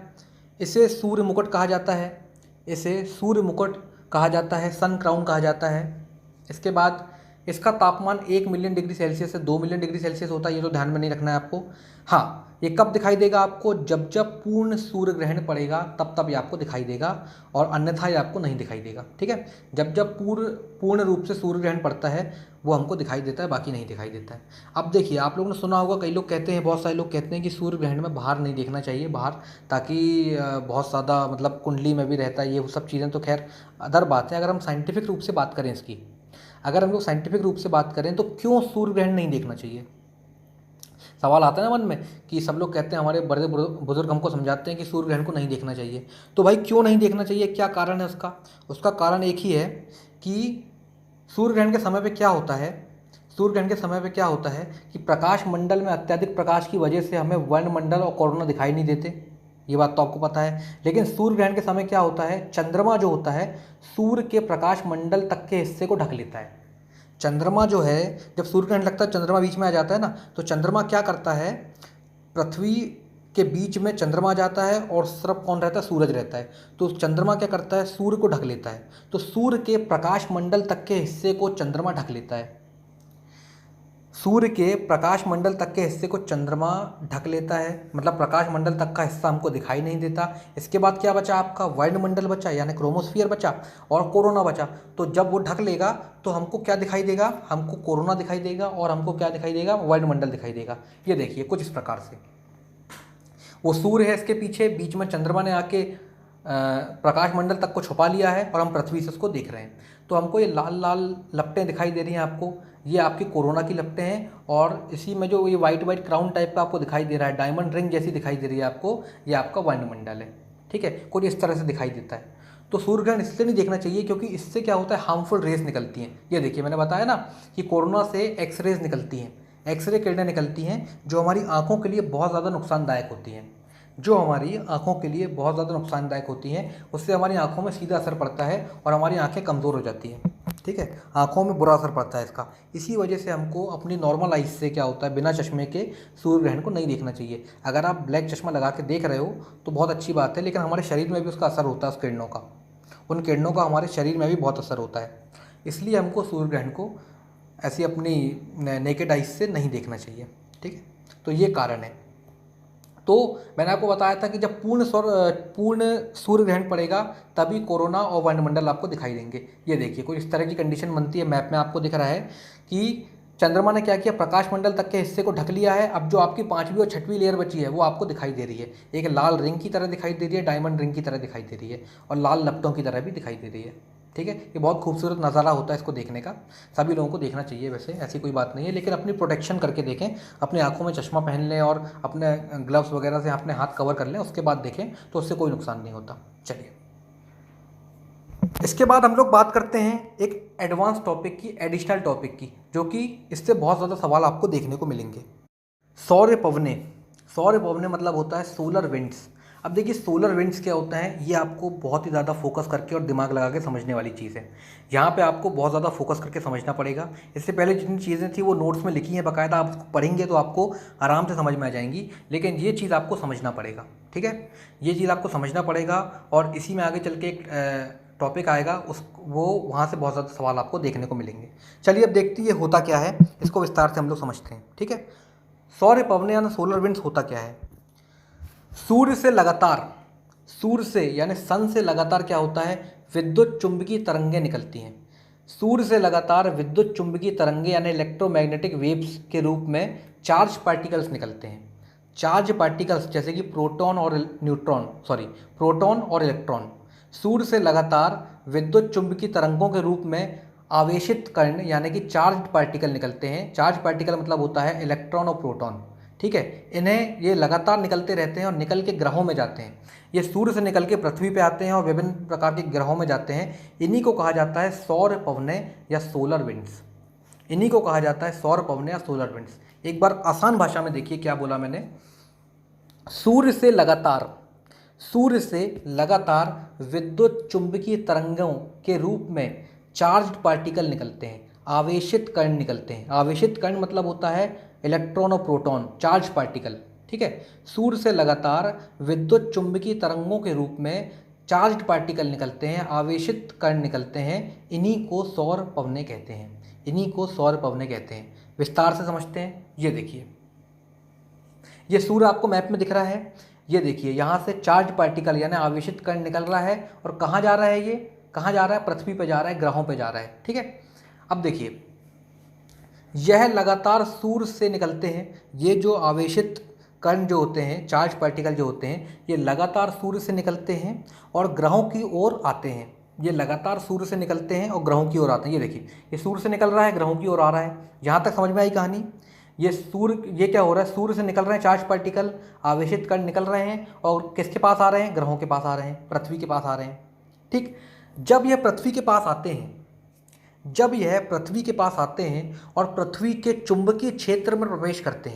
इसे सूर्य मुकुट कहा जाता है, इसे सूर्य मुकुट कहा जाता है, सन क्राउन कहा जाता है। इसके बाद इसका तापमान 1 मिलियन डिग्री सेल्सियस से 2 मिलियन डिग्री सेल्सियस होता है, ये तो ध्यान में नहीं रखना है आपको। हाँ, ये कब दिखाई देगा आपको? जब जब पूर्ण सूर्य ग्रहण पड़ेगा, तब तब ये आपको दिखाई देगा, और अन्यथा ये आपको नहीं दिखाई देगा। ठीक है, जब जब पूर्ण रूप से सूर्य ग्रहण पड़ता है, वो हमको दिखाई देता है, बाकी नहीं दिखाई देता है। अब देखिए, आप लोगों ने सुना होगा, कई लोग कहते हैं, बहुत सारे लोग कहते हैं कि सूर्य ग्रहण में बाहर नहीं देखना चाहिए, बाहर, ताकि बहुत ज़्यादा मतलब कुंडली में भी रहता है, ये सब चीज़ें तो खैर अदर बात है। अगर हम साइंटिफिक रूप से बात करें इसकी, अगर हम लोग साइंटिफिक रूप से बात करें, तो क्यों सूर्य ग्रहण नहीं देखना चाहिए? सवाल आता है ना मन में, कि सब लोग कहते हैं, हमारे बड़े बुजुर्ग हमको समझाते हैं कि सूर्य ग्रहण को नहीं देखना चाहिए। तो भाई क्यों नहीं देखना चाहिए, क्या कारण है उसका? उसका कारण एक ही है कि सूर्य ग्रहण के समय पे क्या होता है, सूर्य ग्रहण के समय पे क्या होता है कि प्रकाश मंडल में अत्यधिक प्रकाश की वजह से हमें वायुमंडल और कोरोना दिखाई नहीं देते, ये बात तो आपको पता है। लेकिन सूर्य ग्रहण के समय क्या होता है, चंद्रमा जो होता है सूर्य के प्रकाश मंडल तक के हिस्से को ढक लेता है। चंद्रमा जो है, जब सूर्य ग्रहण लगता है, चंद्रमा बीच में आ जाता है ना, तो चंद्रमा क्या करता है, पृथ्वी के बीच में चंद्रमा जाता है और सिर्फ कौन रहता है? सूरज रहता है। तो चंद्रमा क्या करता है? सूर्य को ढक लेता है। तो सूर्य के प्रकाश मंडल तक के हिस्से को चंद्रमा ढक लेता है, सूर्य के प्रकाश मंडल तक के हिस्से को चंद्रमा ढक लेता है, मतलब प्रकाश मंडल तक का हिस्सा हमको दिखाई नहीं देता। इसके बाद क्या बचा आपका? वायुमंडल बचा, यानी क्रोमोस्फियर बचा, और कोरोना बचा। तो जब वो ढक लेगा तो हमको क्या दिखाई देगा? हमको कोरोना दिखाई देगा, और हमको क्या दिखाई देगा? वायुमंडल दिखाई देगा। ये देखिए कुछ इस प्रकार से, वो सूर्य है इसके पीछे, बीच में चंद्रमा ने आके प्रकाश मंडल तक को छुपा लिया है, और हम पृथ्वी से उसको देख रहे हैं। तो हमको ये लाल लाल लपटें दिखाई दे रही हैं आपको, ये आपकी कोरोना की लपटें हैं। और इसी में जो ये वाइट वाइट क्राउन टाइप का आपको दिखाई दे रहा है, डायमंड रिंग जैसी दिखाई दे रही है आपको, ये आपका वायुमंडल है। ठीक है, कुछ इस तरह से दिखाई देता है। तो सूर्य ग्रहण इसलिए नहीं देखना चाहिए, क्योंकि इससे क्या होता है, हार्मफुल रेस निकलती हैं। ये देखिए, मैंने बताया ना कि कोरोना से एक्सरेज निकलती हैं, एक्सरे किरणें निकलती हैं, जो हमारी आंखों के लिए बहुत ज़्यादा नुकसानदायक होती हैं। जो हमारी आँखों के लिए बहुत ज़्यादा नुकसानदायक होती हैं। उससे हमारी आँखों में सीधा असर पड़ता है और हमारी आँखें कमज़ोर हो जाती हैं। ठीक है, आँखों में बुरा असर पड़ता है इसका। इसी वजह से हमको अपनी नॉर्मल आइज़ से क्या होता है, बिना चश्मे के सूर्य ग्रहण को नहीं देखना चाहिए। अगर आप ब्लैक चश्मा लगा के देख रहे हो तो बहुत अच्छी बात है, लेकिन हमारे शरीर में भी उसका असर होता है, उस किरणों का, उन किरणों का हमारे शरीर में भी बहुत असर होता है। इसलिए हमको सूर्य ग्रहण को ऐसी अपनी नेकेड आइज़ से नहीं देखना चाहिए। ठीक है, तो ये कारण है। तो मैंने आपको बताया था कि जब पूर्ण सूर्य ग्रहण पड़ेगा तभी कोरोना और वायुमंडल आपको दिखाई देंगे। ये देखिए कुछ इस तरह की कंडीशन बनती है। मैप में आपको दिख रहा है कि चंद्रमा ने क्या किया, प्रकाश मंडल तक के हिस्से को ढक लिया है। अब जो आपकी 5वीं और 6वीं लेयर बची है वो आपको दिखाई दे रही है। एक लाल रिंग की तरह दिखाई दे रही है, डायमंड रिंग की तरह दिखाई दे रही है, और लाल लपटों की तरह भी दिखाई दे रही है। ठीक है, ये बहुत खूबसूरत नज़ारा होता है इसको देखने का। सभी लोगों को देखना चाहिए, वैसे ऐसी कोई बात नहीं है, लेकिन अपनी प्रोटेक्शन करके देखें। अपनी आंखों में चश्मा पहन लें और अपने ग्लव्स वगैरह से अपने हाथ कवर कर लें, उसके बाद देखें तो उससे कोई नुकसान नहीं होता। चलिए, इसके बाद हम लोग बात करते हैं एक एडवांस टॉपिक की, एडिशनल टॉपिक की, जो कि इससे बहुत ज़्यादा सवाल आपको देखने को मिलेंगे। सौर्य पवने। सौर्य पवने मतलब होता है सोलर विंड्स। अब देखिए सोलर विंड्स क्या होता है, ये आपको बहुत ही ज़्यादा फोकस करके और दिमाग लगा के समझने वाली चीज़ है। यहाँ पे आपको बहुत ज़्यादा फोकस करके समझना पड़ेगा। इससे पहले जितनी चीज़ें थी वो नोट्स में लिखी हैं बाकायदा, आप पढ़ेंगे तो आपको आराम से समझ में आ जाएंगी, लेकिन ये चीज़ आपको समझना पड़ेगा। ठीक है, ये चीज़ आपको समझना पड़ेगा, और इसी में आगे चल के एक टॉपिक आएगा, वो वहाँ से बहुत ज़्यादा सवाल आपको देखने को मिलेंगे। चलिए अब देखते ये होता क्या है, इसको विस्तार से हम लोग समझते हैं। ठीक है, सौर्य पवने यानी सोलर विंड्स होता क्या है। सूर्य से यानी सन से लगातार क्या होता है, विद्युत चुंबकीय तरंगें निकलती हैं। सूर्य से लगातार विद्युत चुंबकीय तरंगें यानी इलेक्ट्रोमैग्नेटिक वेव्स के रूप में चार्ज पार्टिकल्स निकलते हैं। चार्ज पार्टिकल्स जैसे कि प्रोटॉन और इलेक्ट्रॉन सूर्य से लगातार विद्युत चुंबकीय तरंगों के रूप में आवेशित कण यानी कि चार्ज पार्टिकल निकलते हैं। चार्ज पार्टिकल मतलब होता है इलेक्ट्रॉन और प्रोटॉन। ठीक है, इन्हें ये लगातार निकलते रहते हैं और निकल के ग्रहों में जाते हैं। ये सूर्य से निकल के पृथ्वी पे आते हैं और विभिन्न प्रकार के ग्रहों में जाते हैं। इन्हीं को कहा जाता है सौर पवने या सोलर विंड्स। इन्हीं को कहा जाता है सौर पवने या सोलर विंड्स। एक बार आसान भाषा में देखिए क्या बोला मैंने। सूर्य से लगातार विद्युत चुंबकीय तरंगों के रूप में चार्ज्ड पार्टिकल निकलते हैं, आवेशित कण निकलते हैं। आवेशित कण मतलब होता है इलेक्ट्रॉन और प्रोटॉन, चार्ज पार्टिकल। ठीक है, सूर्य से लगातार विद्युत चुंबकीय तरंगों के रूप में चार्ज्ड पार्टिकल निकलते हैं, आवेशित कण निकलते हैं। इन्हीं को सौर पवने कहते हैं। विस्तार से समझते हैं। ये देखिए, ये सूर्य आपको मैप में दिख रहा है। ये देखिए यहाँ से चार्ज पार्टिकल यानी आवेशित कण निकल रहा है, और कहाँ जा रहा है, ये कहाँ जा रहा है, पृथ्वी पे जा रहा है, ग्रहों पे जा रहा है। ठीक है, अब देखिए यह लगातार सूर्य से निकलते हैं। ये जो आवेशित कण जो होते हैं, चार्ज पार्टिकल जो होते हैं, ये लगातार सूर्य से निकलते हैं और ग्रहों की ओर आते हैं। ये लगातार सूर्य से निकलते हैं और ग्रहों की ओर आते हैं। ये देखिए, ये सूर्य से निकल रहा है, ग्रहों की ओर आ रहा है। यहाँ तक समझ में आई कहानी। ये क्या हो रहा है, सूर्य से निकल रहे हैं चार्ज पार्टिकल, आवेशित कण निकल रहे हैं, और किसके पास आ रहे हैं, ग्रहों के पास आ रहे हैं, पृथ्वी के पास आ रहे हैं। ठीक, जब यह पृथ्वी के पास आते हैं और पृथ्वी के चुंबकीय क्षेत्र में प्रवेश करते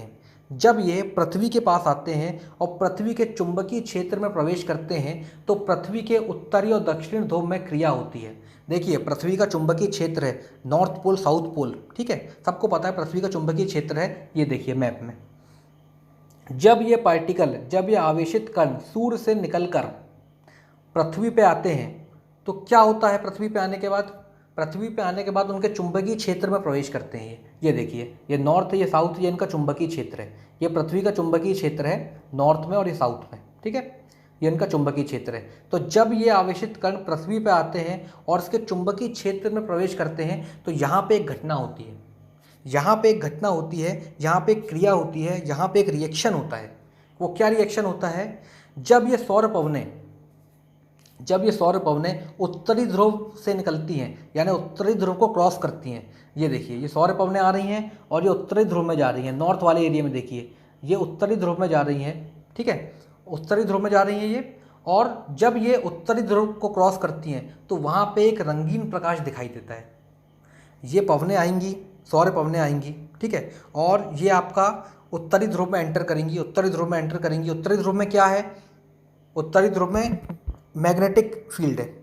हैं, तो पृथ्वी के उत्तरी और दक्षिण ध्रुव में क्रिया होती है। देखिए पृथ्वी का चुंबकीय क्षेत्र है नॉर्थ पोल साउथ पोल। ठीक है, सबको पता है पृथ्वी का चुंबकीय क्षेत्र है। ये देखिए मैप में, जब ये आवेशित कण सूर्य से निकलकर पृथ्वी पे आते हैं तो क्या होता है, पृथ्वी पे आने के बाद उनके चुंबकीय क्षेत्र में प्रवेश करते हैं। ये देखिए, ये नॉर्थ है, ये साउथ, ये इनका चुंबकीय क्षेत्र है। ये पृथ्वी का चुंबकीय क्षेत्र है नॉर्थ में और ये साउथ में। ठीक है, ये इनका चुंबकीय क्षेत्र है। तो जब ये आवेशित कण पृथ्वी पे आते हैं और इसके चुंबकीय क्षेत्र में प्रवेश करते हैं तो यहाँ पे एक घटना होती है, यहाँ पे एक क्रिया होती है, यहाँ पे एक रिएक्शन होता है। वो क्या रिएक्शन होता है, जब ये सौर पवनें उत्तरी ध्रुव से निकलती हैं यानी उत्तरी ध्रुव को क्रॉस करती हैं। ये देखिए, ये सौर पवनें आ रही हैं और ये उत्तरी ध्रुव में जा रही हैं। नॉर्थ वाले एरिया में देखिए, ये उत्तरी ध्रुव में जा रही हैं। ठीक है, उत्तरी ध्रुव में जा रही हैं ये, और जब ये उत्तरी ध्रुव को क्रॉस करती हैं तो वहाँ पे एक रंगीन प्रकाश दिखाई देता है। ये पवनें आएंगी सौर पवनें आएंगी, ठीक है, और ये आपका उत्तरी ध्रुव में एंटर करेंगी, उत्तरी ध्रुव में एंटर करेंगी। उत्तरी ध्रुव में क्या है? उत्तरी ध्रुव में मैग्नेटिक फील्ड है।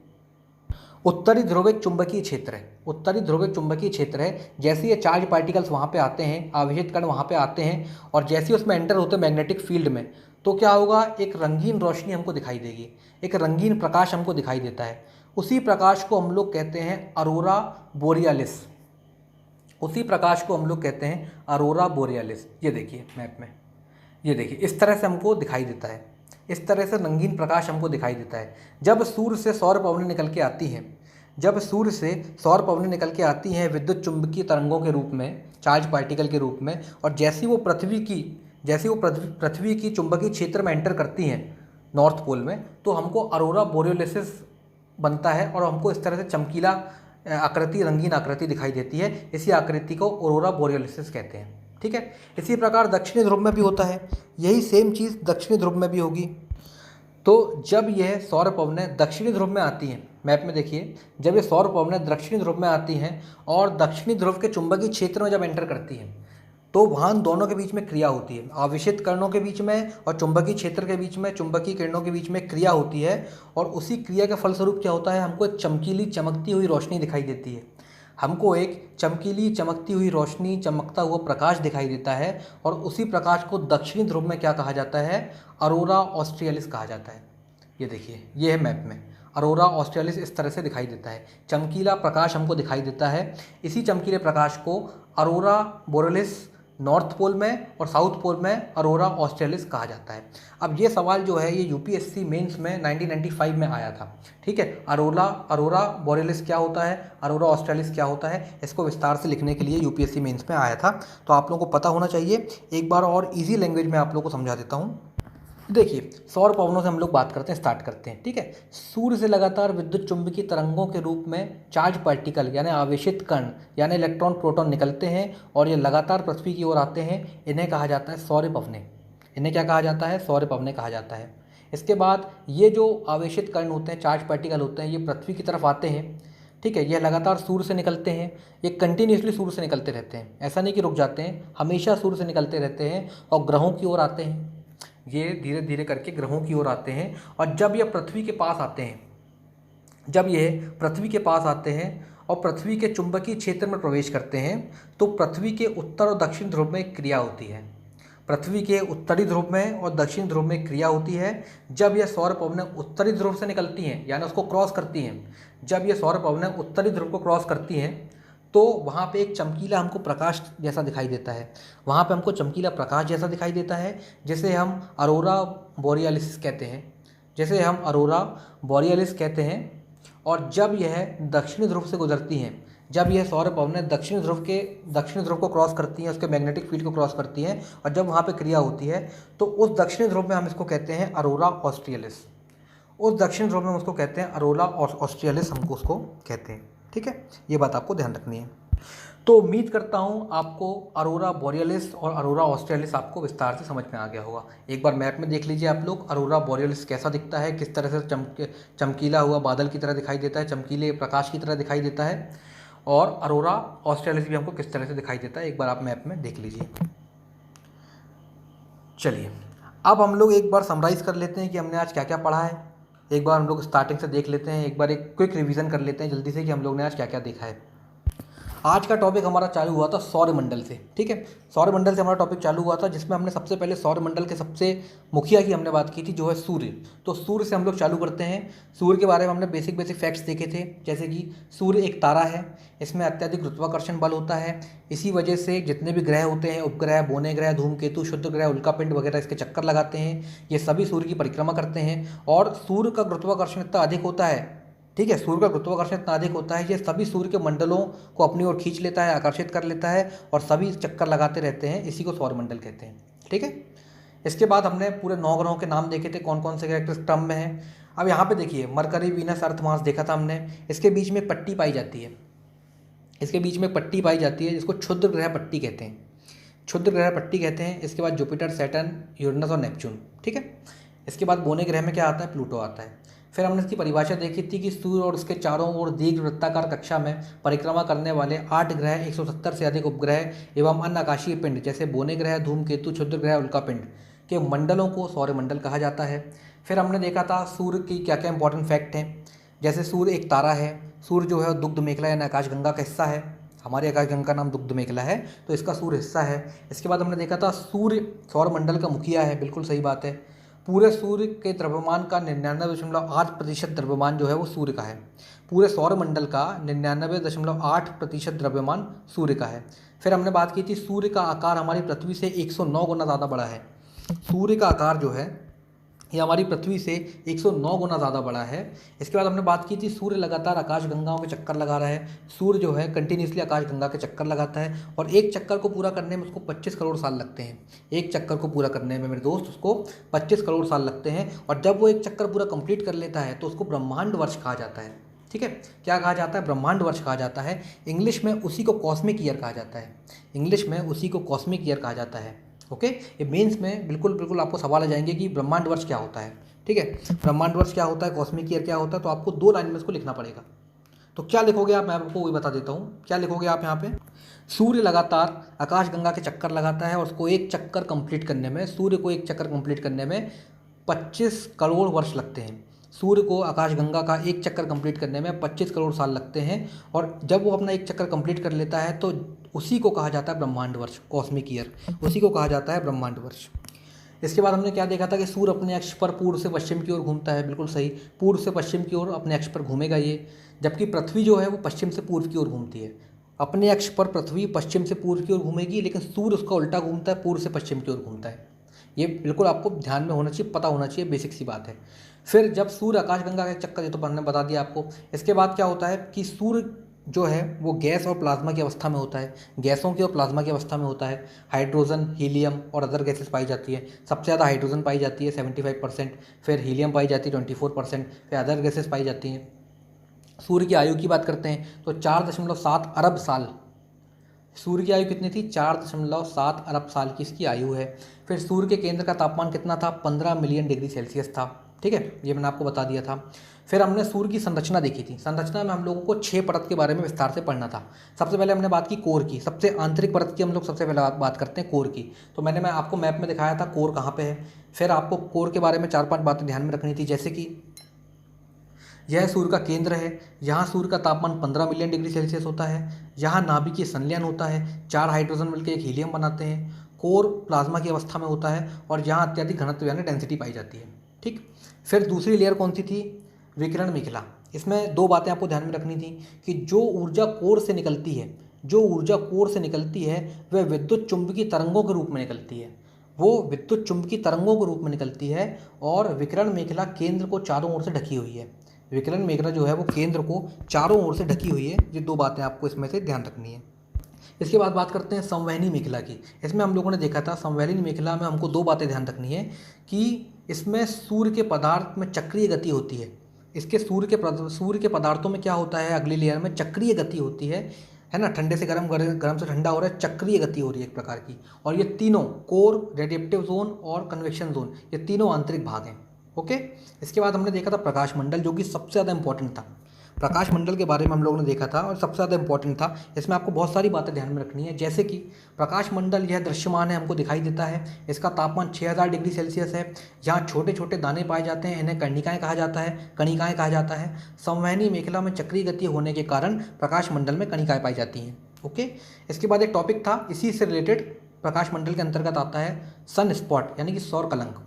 उत्तरी ध्रुव एक चुंबकीय क्षेत्र है, उत्तरी ध्रुव एक चुंबकीय क्षेत्र है। जैसे ये चार्ज पार्टिकल्स वहाँ पे आते हैं, आवेशित कण वहाँ पे आते हैं, और जैसे ही उसमें एंटर होते हैं मैग्नेटिक फील्ड में, तो क्या होगा? एक रंगीन रोशनी हमको दिखाई देगी, एक रंगीन प्रकाश हमको दिखाई देता है। उसी प्रकाश को हम लोग कहते हैं अरोरा बोरियालिस। उसी प्रकाश को हम लोग कहते हैं अरोरा बोरियालिस। ये देखिए मैप में, ये देखिए इस तरह से हमको दिखाई देता है, इस तरह से रंगीन प्रकाश हमको दिखाई देता है। जब सूर्य से सौर पवनें निकल के आती हैं, जब सूर्य से सौर पवनें निकल के आती हैं विद्युत चुंबकीय तरंगों के रूप में, चार्ज पार्टिकल के रूप में, और जैसी वो पृथ्वी की चुंबकीय क्षेत्र में एंटर करती हैं नॉर्थ पोल में, तो हमको अरोरा बोरियोलिसिस बनता है और हमको इस तरह से चमकीला आकृति, रंगीन आकृति दिखाई देती है। इसी आकृति को अरोरा बोरियोलिसिस कहते हैं, ठीक है। इसी प्रकार दक्षिणी ध्रुव में भी होता है, यही सेम चीज़ दक्षिणी ध्रुव में भी होगी। तो जब यह सौर पवनें दक्षिणी ध्रुव में आती हैं, मैप में देखिए, जब ये सौर पवनें दक्षिणी ध्रुव में आती हैं और दक्षिणी ध्रुव के चुंबकीय क्षेत्र में जब एंटर करती हैं, तो वहाँ दोनों के बीच में क्रिया होती है, आवेशित कणों के बीच में और चुंबकीय क्षेत्र के बीच में, चुंबकीय किरणों के बीच में क्रिया होती है। और उसी क्रिया के फलस्वरूप क्या होता है? हमको एक चमकीली चमकती हुई रोशनी दिखाई देती है, हमको एक चमकीली चमकती हुई रोशनी, चमकता हुआ प्रकाश दिखाई देता है। और उसी प्रकाश को दक्षिणी ध्रुव में क्या कहा जाता है? अरोरा ऑस्ट्रियलिस कहा जाता है। ये देखिए, ये है मैप में, अरोरा ऑस्ट्रियलिस इस तरह से दिखाई देता है, चमकीला प्रकाश हमको दिखाई देता है। इसी चमकीले प्रकाश को अरोरा बोरियोलिस नॉर्थ पोल में और साउथ पोल में अरोरा ऑस्ट्रियलिस कहा जाता है। अब ये सवाल जो है ये यूपीएससी मेंस में 1995 में आया था, ठीक है। अरोरा बोरियोलिस क्या होता है, अरोरा ऑस्ट्रियलिस क्या होता है, इसको विस्तार से लिखने के लिए यूपीएससी मेंस में आया था, तो आप लोगों को पता होना चाहिए। एक बार और इजी लैंग्वेज में आप लोगों को समझा देता हूँ। देखिए, सौर पवनों से हम लोग बात करते हैं, स्टार्ट करते हैं, ठीक है। सूर्य से लगातार विद्युत चुंबकीय तरंगों के रूप में चार्ज पार्टिकल यानी आवेशित कण यानी इलेक्ट्रॉन प्रोटॉन निकलते हैं और ये लगातार पृथ्वी की ओर आते हैं। इन्हें कहा जाता है सौर पवनें। इन्हें क्या कहा जाता है? सौर पवनें कहा जाता है। इसके बाद ये जो आवेशित कण होते हैं, चार्ज पार्टिकल होते हैं, ये पृथ्वी की तरफ आते हैं, ठीक है। ये लगातार सूर्य से निकलते हैं, ये कंटिन्यूसली सूर्य से निकलते रहते हैं, ऐसा नहीं कि रुक जाते हैं, हमेशा सूर्य से निकलते रहते हैं और ग्रहों की ओर आते हैं। ये धीरे धीरे करके ग्रहों की ओर आते हैं। और जब ये पृथ्वी के पास आते हैं, जब ये पृथ्वी के पास आते हैं और पृथ्वी के चुंबकीय क्षेत्र में प्रवेश करते हैं, तो पृथ्वी के उत्तर और दक्षिण ध्रुव में एक क्रिया होती है। पृथ्वी के उत्तरी ध्रुव में और दक्षिण ध्रुव में क्रिया होती है। जब यह सौर पवनें उत्तरी ध्रुव से निकलती हैं यानी उसको क्रॉस करती हैं, जब ये सौर पवनें उत्तरी ध्रुव को क्रॉस करती हैं, तो वहाँ पे एक चमकीला हमको प्रकाश जैसा दिखाई देता है, वहाँ पे हमको चमकीला प्रकाश जैसा दिखाई देता है, जिसे हम अरोरा बोरियालिस कहते हैं, जिसे हम अरोरा बोरियालिस कहते हैं। और जब यह दक्षिणी ध्रुव से गुजरती हैं, जब यह सौर पवनें दक्षिण ध्रुव को क्रॉस करती हैं, उसके मैग्नेटिक फील्ड को क्रॉस करती हैं, और जब वहाँ पे क्रिया होती है, तो उस दक्षिणी ध्रुव में हम इसको कहते हैं अरोरा ऑस्ट्रियलिस। उस दक्षिण ध्रुव में हम उसको कहते हैं अरोरा ऑस्ट्रियलिस, हमको उसको कहते हैं, ठीक है। ये बात आपको ध्यान रखनी है। तो उम्मीद करता हूँ आपको अरोरा बोरियोलिस और अरोरा ऑस्ट्रियलिस आपको विस्तार से समझ में आ गया होगा। एक बार मैप में देख लीजिए आप लोग, अरोरा बोरियोलिस कैसा दिखता है, किस तरह से चमकीला हुआ बादल की तरह दिखाई देता है, चमकीले प्रकाश की तरह दिखाई देता है, और अरोरा ऑस्ट्रियलिस भी हमको किस तरह से दिखाई देता है, एक बार आप मैप में देख लीजिए। चलिए, अब हम लोग एक बार समराइज़ कर लेते हैं कि हमने आज क्या क्या पढ़ा है। एक बार हम लोग स्टार्टिंग से देख लेते हैं, एक बार एक क्विक रिवीजन कर लेते हैं जल्दी से कि हम लोग ने आज क्या क्या देखा है। आज का टॉपिक हमारा चालू हुआ था सौरमंडल से, ठीक है। सौरमंडल से हमारा टॉपिक चालू हुआ था, जिसमें हमने सबसे पहले सौरमंडल के सबसे मुखिया की हमने बात की थी, जो है सूर्य। तो सूर्य से हम लोग चालू करते हैं। सूर्य के बारे में हमने बेसिक फैक्ट्स देखे थे, जैसे कि सूर्य एक तारा है, इसमें अत्यधिक गुरुत्वाकर्षण बल होता है। इसी वजह से जितने भी ग्रह होते हैं, उपग्रह, बोने ग्रह, धूमकेतु, क्षुद्र ग्रह, उल्कापिंड वगैरह इसके चक्कर लगाते हैं। ये सभी सूर्य की परिक्रमा करते हैं, और सूर्य का गुरुत्वाकर्षण इतना अधिक होता है, ठीक है, सूर्य का गुरुत्वाकर्षण इतना अधिक होता है, ये सभी सूर्य के मंडलों को अपनी ओर खींच लेता है, आकर्षित कर लेता है, और सभी चक्कर लगाते रहते हैं। इसी को सौरमंडल कहते हैं, ठीक है। इसके बाद हमने पूरे 9 ग्रहों के नाम देखे थे, कौन कौन से ग्रह किस क्रम में हैं। अब यहाँ पे देखिए, मरकरी, वीनस, अर्थ, मार्स देखा था हमने। इसके बीच में पट्टी पाई जाती है, इसके बीच में पट्टी पाई जाती है, जिसको क्षुद्र ग्रह पट्टी कहते हैं, क्षुद्र ग्रह पट्टी कहते हैं। इसके बाद जुपिटर, सैटर्न, यूरेनस और नेपच्यून, ठीक है। इसके बाद बोने ग्रह में क्या आता है? प्लूटो आता है। फिर हमने इसकी परिभाषा देखी थी कि सूर्य और उसके चारों ओर दीर्घ वृत्ताकार कक्षा में परिक्रमा करने वाले 8 ग्रह, 170 से अधिक उपग्रह एवं अन्य आकाशीय पिंड जैसे बोने ग्रह, धूमकेतु, क्षुद्र ग्रह, उल्कापिंड के मंडलों को सौरमंडल कहा जाता है। फिर हमने देखा था सूर्य की क्या क्या इंपॉर्टेंट फैक्ट हैं, जैसे सूर्य एक तारा है। सूर्य जो है दुग्ध मेखला यानी आकाशगंगा का हिस्सा है। हमारे आकाशगंगा का नाम दुग्ध मेखला है, तो इसका सूर्य हिस्सा है। इसके बाद हमने देखा था सूर्य सौरमंडल का मुखिया है, बिल्कुल सही बात है। पूरे सूर्य के द्रव्यमान का 99.8% द्रव्यमान जो है वो सूर्य का है। पूरे सौरमंडल का 99.8% द्रव्यमान सूर्य का है। फिर हमने बात की थी सूर्य का आकार हमारी पृथ्वी से 109 गुना ज़्यादा बड़ा है। सूर्य का आकार जो है ये हमारी पृथ्वी से 109 गुना ज़्यादा बड़ा है। इसके बाद हमने बात की थी सूर्य लगातार आकाशगंगाओं के चक्कर लगा रहा है। सूर्य जो है कंटिन्यूसली आकाशगंगा के चक्कर लगाता है और एक चक्कर को पूरा करने में उसको 25 करोड़ साल लगते हैं। एक चक्कर को पूरा करने में मेरे दोस्त उसको 25 करोड़ साल लगते हैं। और जब वो एक चक्कर पूरा कंप्लीट कर लेता है तो उसको ब्रह्मांड वर्ष कहा जाता है। ठीक है, क्या कहा जाता है? ब्रह्मांड वर्ष कहा जाता है। इंग्लिश में उसी को कॉस्मिक ईयर कहा जाता है। इंग्लिश में उसी को कॉस्मिक ईयर कहा जाता है। ओके, ये मेंस में बिल्कुल आपको सवाल आ जाएंगे कि ब्रह्मांड वर्ष क्या होता है। ठीक है, ब्रह्मांड वर्ष क्या होता है, कॉस्मिक ईयर क्या होता है, तो आपको 2 लाइन में इसको लिखना पड़ेगा। तो क्या लिखोगे आप, मैं आपको वही बता देता हूँ। क्या लिखोगे आप यहाँ पे? सूर्य लगातार आकाशगंगा के चक्कर लगाता है और उसको एक चक्कर कंप्लीट करने में, सूर्य को एक चक्कर कंप्लीट करने में 25 करोड़ वर्ष लगते हैं। सूर्य को आकाशगंगा का एक चक्कर कंप्लीट करने में 25 करोड़ साल लगते हैं। और जब वो अपना एक चक्कर कंप्लीट कर लेता है तो उसी को कहा जाता है ब्रह्मांड वर्ष, कॉस्मिक ईयर, उसी को कहा जाता है ब्रह्मांड वर्ष। इसके बाद हमने क्या देखा था कि सूर्य अपने अक्ष पर पूर्व से पश्चिम की ओर घूमता है। बिल्कुल सही, पूर्व से पश्चिम की ओर अपने अक्ष पर घूमेगा ये। जबकि पृथ्वी जो है वो पश्चिम से पूर्व की ओर घूमती है। अपने अक्ष पर पृथ्वी पश्चिम से पूर्व की ओर घूमेगी, लेकिन सूर्य उसका उल्टा घूमता है, पूर्व से पश्चिम की ओर घूमता है। ये बिल्कुल आपको ध्यान में होना चाहिए, पता होना चाहिए, बेसिक सी बात है। फिर जब सूर्य आकाशगंगा का चक्कर, ये तो हमने बता दिया आपको। इसके बाद क्या होता है कि सूर्य जो है वो गैस और प्लाज्मा की अवस्था में होता है। गैसों की और प्लाज्मा की अवस्था में होता है। हाइड्रोजन, हीलियम और अदर गैसेस पाई जाती है। सबसे ज़्यादा हाइड्रोजन पाई जाती है 75%, फिर हीलियम पाई जाती है 24%, फिर अदर गैसेस पाई जाती हैं। सूर्य की आयु की बात करते हैं तो 4.7 अरब साल। सूर्य की आयु कितनी थी? 4.7 अरब साल की इसकी आयु है। फिर सूर्य के केंद्र का तापमान कितना था? 15 मिलियन डिग्री सेल्सियस था। ठीक है, ये मैंने आपको बता दिया था। फिर हमने सूर्य की संरचना देखी थी। संरचना में हम लोगों को 6 परत के बारे में विस्तार से पढ़ना था। सबसे पहले हमने बात की कोर की, सबसे आंतरिक परत की हम लोग सबसे पहले बात करते हैं कोर की। तो मैं आपको मैप में दिखाया था कोर कहाँ पे है। फिर आपको कोर के बारे में 4-5 बातें ध्यान में रखनी थी, जैसे कि यह सूर्य का केंद्र है। यहाँ सूर्य का तापमान 15 मिलियन डिग्री सेल्सियस होता है। यहाँ नाभिकीय संलयन होता है, 4 हाइड्रोजन मिलकर एक हीलियम बनाते हैं। कोर प्लाज्मा की अवस्था में होता है और यहाँ अत्यधिक घनत्व यानी डेंसिटी पाई जाती है। ठीक, फिर दूसरी लेयर कौन सी थी? विकिरण मेखला। इसमें 2 बातें आपको ध्यान में रखनी थी कि जो ऊर्जा कोर से निकलती है, वह विद्युत चुंबकीय तरंगों के रूप में निकलती है। और विकिरण मेखला केंद्र को चारों ओर से ढकी हुई है। विकिरण मेखला जो है वो केंद्र को चारों ओर से ढकी हुई है। ये 2 बातें आपको इसमें से ध्यान रखनी है। इसके बाद बात करते हैं संवहनी मेखला की। इसमें हम लोगों ने देखा था संवहनी मेखला में हमको 2 बातें ध्यान रखनी है कि इसमें सूर्य के पदार्थ में चक्रीय गति होती है। सूर्य के पदार्थों में क्या होता है? अगली लेयर में चक्रीय गति होती है ना। ठंडे से गर्म, गर्म से ठंडा हो रहा है, चक्रीय गति हो रही है एक प्रकार की। और ये तीनों, कोर, रेडिएटिव जोन और कन्वेक्शन जोन, ये तीनों आंतरिक भाग हैं। ओके, इसके बाद हमने देखा था प्रकाश मंडल, जो कि सबसे ज़्यादा इंपॉर्टेंट था। प्रकाश मंडल के बारे में हम लोगों ने देखा था और सबसे ज़्यादा इंपॉर्टेंट था। इसमें आपको बहुत सारी बातें ध्यान में रखनी है, जैसे कि प्रकाश मंडल यह दृश्यमान है, हमको दिखाई देता है। इसका तापमान 6000 डिग्री सेल्सियस है। यहाँ छोटे छोटे दाने पाए जाते हैं, इन्हें कणिकाएँ कहा जाता है। संवहनी मेखला में चक्रीय गति होने के कारण प्रकाश मंडल में कणिकाएँ पाई जाती हैं। ओके, इसके बाद एक टॉपिक था इसी से रिलेटेड, प्रकाश मंडल के अंतर्गत आता है सन स्पॉट यानी कि सौर कलंक।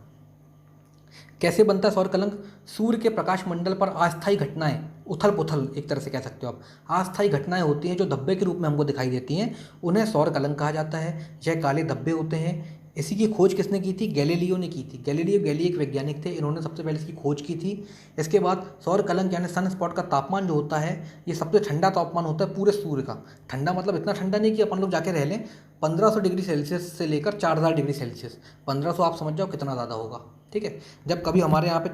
कैसे बनता है सौर कलंक? सूर्य के प्रकाश मंडल पर अस्थायी घटनाएं, उथल पुथल एक तरह से कह सकते हो आप, अस्थायी घटनाएं होती हैं जो धब्बे के रूप में हमको दिखाई देती हैं, उन्हें सौर कलंक कहा जाता है। यह काले धब्बे होते हैं। इसी की खोज किसने की थी? गैलीलियो ने की थी। गैलीलियो गैलीली एक वैज्ञानिक थे, इन्होंने सबसे पहले इसकी खोज की थी। इसके बाद सौर कलंक यानी सन स्पॉट का तापमान जो होता है, ये सबसे ठंडा तापमान होता है पूरे सूर्य का। ठंडा मतलब इतना ठंडा नहीं कि अपन लोग जाके रह लें, 1500 डिग्री सेल्सियस से लेकर 4000 डिग्री सेल्सियस। 1500 आप समझ जाओ कितना ज़्यादा होगा। ठीक है, जब कभी हमारे यहाँ पे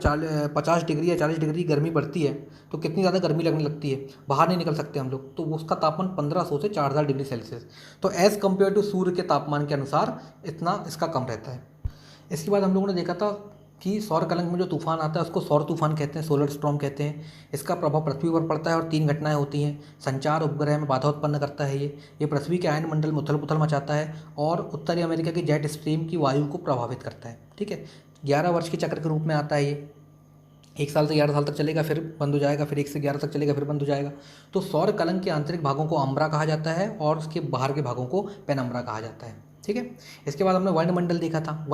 50 डिग्री या 40 डिग्री गर्मी बढ़ती है तो कितनी ज़्यादा गर्मी लगने लगती है, बाहर नहीं निकल सकते हम लोग, तो उसका तापमान 1500 से 4000 डिग्री सेल्सियस। तो एज़ कम्पेयर टू सूर्य के तापमान के अनुसार इतना इसका कम रहता है। इसके बाद हम लोगों ने देखा था कि सौर कलंक में जो तूफान आता है उसको सौर तूफान कहते हैं, सोलर स्टॉर्म कहते हैं। इसका प्रभाव पृथ्वी पर पड़ता है और 3 घटनाएं होती हैं। संचार उपग्रह में बाधा उत्पन्न करता है ये पृथ्वी के आयन मंडल में उथल पुथल मचाता है और उत्तरी अमेरिका की जेट स्ट्रीम की वायु को प्रभावित करता है। ठीक है, 11 वर्ष के चक्र के रूप में आता है ये। 1 साल से 11 साल तक चलेगा, फिर बंद हो जाएगा, फिर 1 से 11 तक चलेगा, फिर बंद हो जाएगा। तो सौर कलंक के आंतरिक भागों को अम्ब्रा कहा जाता है और उसके बाहर के भागों को पेनम्ब्रा कहा जाता है। ठीक है, इसके बाद हमने वर्णमंडल देखा था।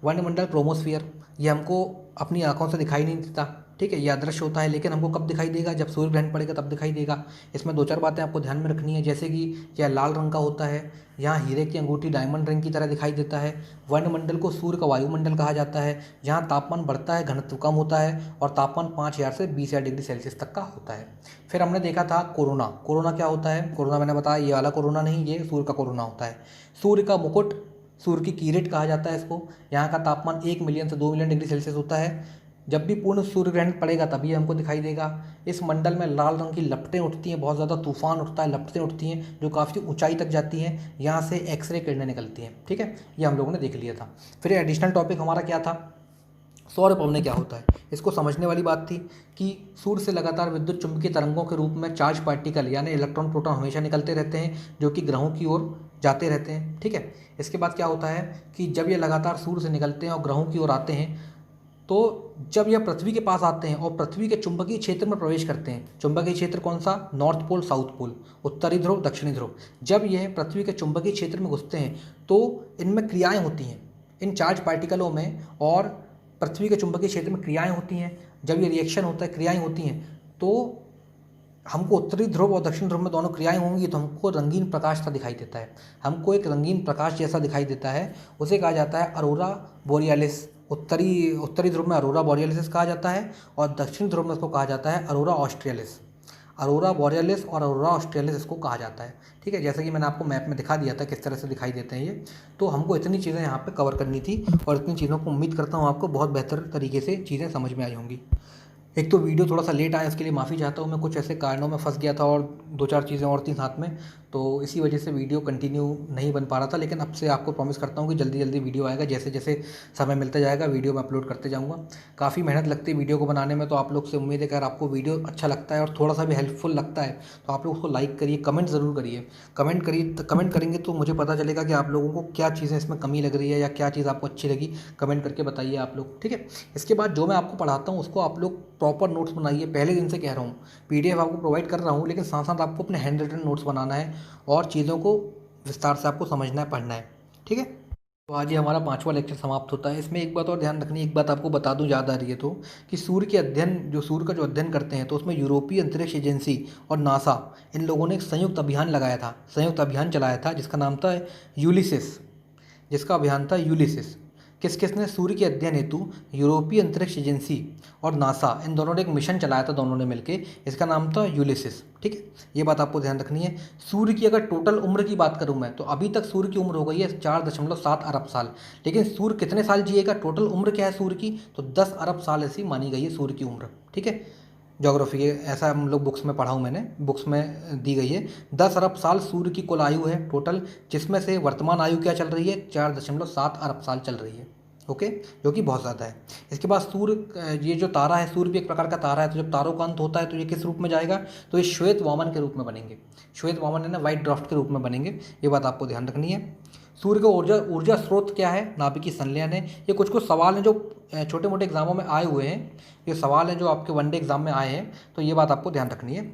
वर्णमंडल क्रोमोस्फियर, ये हमको अपनी आंखों से दिखाई नहीं देता। ठीक है, ये अदृश्य होता है, लेकिन हमको कब दिखाई देगा? जब सूर्य ग्रहण पड़ेगा तब दिखाई देगा। इसमें 2-4 बातें आपको ध्यान में रखनी है, जैसे कि यह लाल रंग का होता है, यहाँ हीरे की अंगूठी डायमंड रिंग की तरह दिखाई देता है। वर्णमंडल को सूर्य का वायुमंडल कहा जाता है, जहाँ तापमान बढ़ता है, घनत्व कम होता है और तापमान 5000 से 20,000 डिग्री सेल्सियस तक का होता है। फिर हमने देखा था कोरोना क्या होता है? कोरोना मैंने बताया, ये वाला कोरोना नहीं, ये सूर्य का कोरोना होता है। सूर्य का मुकुट, सूर्य की किरीट कहा जाता है इसको। यहाँ का तापमान 1 मिलियन से 2 मिलियन डिग्री सेल्सियस होता है। जब भी पूर्ण सूर्य ग्रहण पड़ेगा तभी हमको दिखाई देगा। इस मंडल में लाल रंग की लपटें उठती हैं, बहुत ज़्यादा तूफान उठता है, लपटें उठती हैं जो काफ़ी ऊंचाई तक जाती हैं। यहाँ से एक्सरे किरणें निकलती हैं। ठीक है, ये हम लोगों ने देख लिया था। फिर एडिशनल टॉपिक हमारा क्या था? सौर पवनें क्या होता है? इसको समझने वाली बात थी कि सूर्य से लगातार विद्युत चुंबकीय तरंगों के रूप में चार्ज पार्टिकल यानी इलेक्ट्रॉन प्रोटॉन हमेशा निकलते रहते हैं, जो कि ग्रहों की ओर जाते रहते हैं। ठीक है, इसके बाद क्या होता है कि जब ये लगातार सूर्य से निकलते हैं और ग्रहों की ओर आते हैं, तो जब यह पृथ्वी के पास आते हैं और पृथ्वी के चुंबकीय क्षेत्र में प्रवेश करते हैं, चुंबकीय क्षेत्र कौन सा? नॉर्थ पोल, साउथ पोल, उत्तरी ध्रुव, दक्षिणी ध्रुव। जब यह पृथ्वी के चुंबकीय क्षेत्र में घुसते हैं तो इनमें क्रियाएं होती हैं, इन चार्ज पार्टिकलों में और पृथ्वी के चुंबकीय क्षेत्र में क्रियाएं होती हैं। जब ये रिएक्शन होता है, क्रियाएं होती हैं, तो हमको उत्तरी ध्रुव और दक्षिण ध्रुव में दोनों क्रियाएं होंगी तो हमको रंगीन प्रकाश सा दिखाई देता है। हमको एक रंगीन प्रकाश जैसा दिखाई देता है, उसे कहा जाता है अरोरा बोरियालिस। उत्तरी ध्रुव में अरोरा बोरियालिस कहा जाता है और दक्षिण ध्रुव में इसको कहा जाता है अरोरा ऑस्ट्रियलिस। अरोरा बोरियालिस और अरोरा ऑस्ट्रियलिस इसको कहा जाता है। ठीक है, जैसे कि मैंने आपको मैप में दिखा दिया था किस तरह से दिखाई देते हैं ये। तो हमको इतनी चीज़ें यहाँ पे कवर करनी थी और इतनी चीज़ों को उम्मीद करता हूँ आपको बहुत बेहतर तरीके से चीज़ें समझ में आई होंगी। एक तो वीडियो थोड़ा सा लेट आया, इसके लिए माफ़ी चाहता हूँ। मैं कुछ ऐसे कारणों में फंस गया था और 2-4 चीज़ें और थी साथ में, तो इसी वजह से वीडियो कंटिन्यू नहीं बन पा रहा था। लेकिन अब से आपको प्रॉमिस करता हूँ कि जल्दी जल्दी वीडियो आएगा। जैसे जैसे समय मिलता जाएगा वीडियो मैं अपलोड करते जाऊँगा। काफ़ी मेहनत लगती है वीडियो को बनाने में, तो आप लोग से उम्मीद है कि अगर आपको वीडियो अच्छा लगता है और थोड़ा सा भी हेल्पफुल लगता है तो आप लोग उसको लाइक करिए, कमेंट ज़रूर करिए। कमेंट करेंगे तो मुझे पता चलेगा कि आप लोगों को क्या चीज़ें इसमें कमी लग रही है या क्या चीज़ आपको अच्छी लगी। कमेंट करके बताइए आप लोग। ठीक है, इसके बाद जो मैं आपको पढ़ाता हूँ उसको आप लोग प्रॉपर नोट्स बनाइए। पहले दिन से कह रहा हूँ, पीडीएफ आपको प्रोवाइड कर रहा हूँ, लेकिन साथ साथ आपको अपने हैंड रिटन नोट्स बनाना है और चीज़ों को विस्तार से आपको समझना है, पढ़ना है। ठीक है, तो आज ये हमारा 5वां लेक्चर समाप्त होता है। इसमें एक बात और ध्यान रखनी है, एक बात आपको बता दूं, याद आ रही है तो, कि सूर्य का जो अध्ययन करते हैं तो उसमें यूरोपीय अंतरिक्ष एजेंसी और नासा, इन लोगों ने एक संयुक्त अभियान लगाया था, संयुक्त अभियान चलाया था जिसका नाम था यूलिसिस। जिसका अभियान था यूलिसिस। किस किसने? सूर्य के अध्ययन हेतु यूरोपीय अंतरिक्ष एजेंसी और नासा, इन दोनों ने एक मिशन चलाया था, दोनों ने मिलकर। इसका नाम था यूलिसिस। ठीक है, ये बात आपको ध्यान रखनी है। सूर्य की अगर टोटल उम्र की बात करूं मैं, तो अभी तक सूर्य की उम्र हो गई है 4.7 अरब साल। लेकिन सूर्य कितने साल जिएगा? टोटल उम्र क्या है सूर्य की? तो 10 अरब साल ऐसी मानी गई है सूर्य की उम्र। ठीक है, ज्योग्राफी के ऐसा हम लोग बुक्स में पढ़ा हूँ मैंने, बुक्स में दी गई है। 10 अरब साल सूर्य की कुल आयु है टोटल, जिसमें से वर्तमान आयु क्या चल रही है? 4.7 अरब साल चल रही है। ओके, जो कि बहुत ज़्यादा है। इसके बाद सूर्य, ये जो तारा है, सूर्य भी एक प्रकार का तारा है। तो जब तारों का अंत होता है तो ये किस रूप में जाएगा? तो ये श्वेत वामन के रूप में बनेंगे। श्वेत वामन है ना, वाइट ड्राफ्ट के रूप में बनेंगे। ये बात आपको ध्यान रखनी है। सूर्य का ऊर्जा स्रोत क्या है? नाभिकीय संलयन है। ये कुछ सवाल हैं जो छोटे मोटे एग्जामों में आए हुए हैं, ये सवाल हैं जो आपके वनडे एग्जाम में आए हैं, तो ये बात आपको ध्यान रखनी है।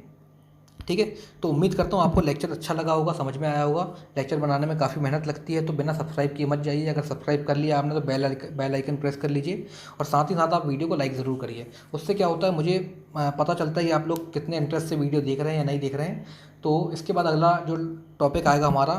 ठीक है, तो उम्मीद करता हूँ आपको लेक्चर अच्छा लगा होगा, समझ में आया होगा। लेक्चर बनाने में काफ़ी मेहनत लगती है, तो बिना सब्सक्राइब किए मत जाइए। अगर सब्सक्राइब कर लिया आपने तो बेल आइकन प्रेस कर लीजिए और साथ ही साथ आप वीडियो को लाइक ज़रूर करिए। उससे क्या होता है, मुझे पता चलता है कि आप लोग कितने इंटरेस्ट से वीडियो देख रहे हैं या नहीं देख रहे हैं। तो इसके बाद अगला जो टॉपिक आएगा हमारा,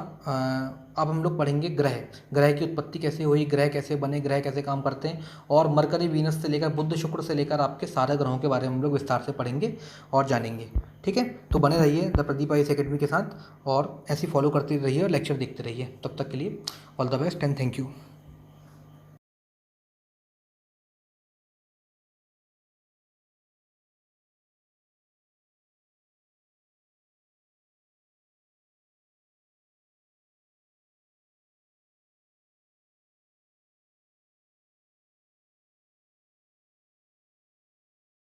अब हम लोग पढ़ेंगे ग्रह की उत्पत्ति कैसे हुई, ग्रह कैसे बने, ग्रह कैसे काम करते हैं, और मरकरी, वीनस से लेकर बुध, शुक्र से लेकर आपके सारे ग्रहों के बारे में हम लोग विस्तार से पढ़ेंगे और जानेंगे। ठीक है, तो बने रहिए द प्रदीप आईएएस एकेडमी के साथ और ऐसे फॉलो करते रहिए और लेक्चर देखते रहिए। तब तक के लिए all the best and thank you.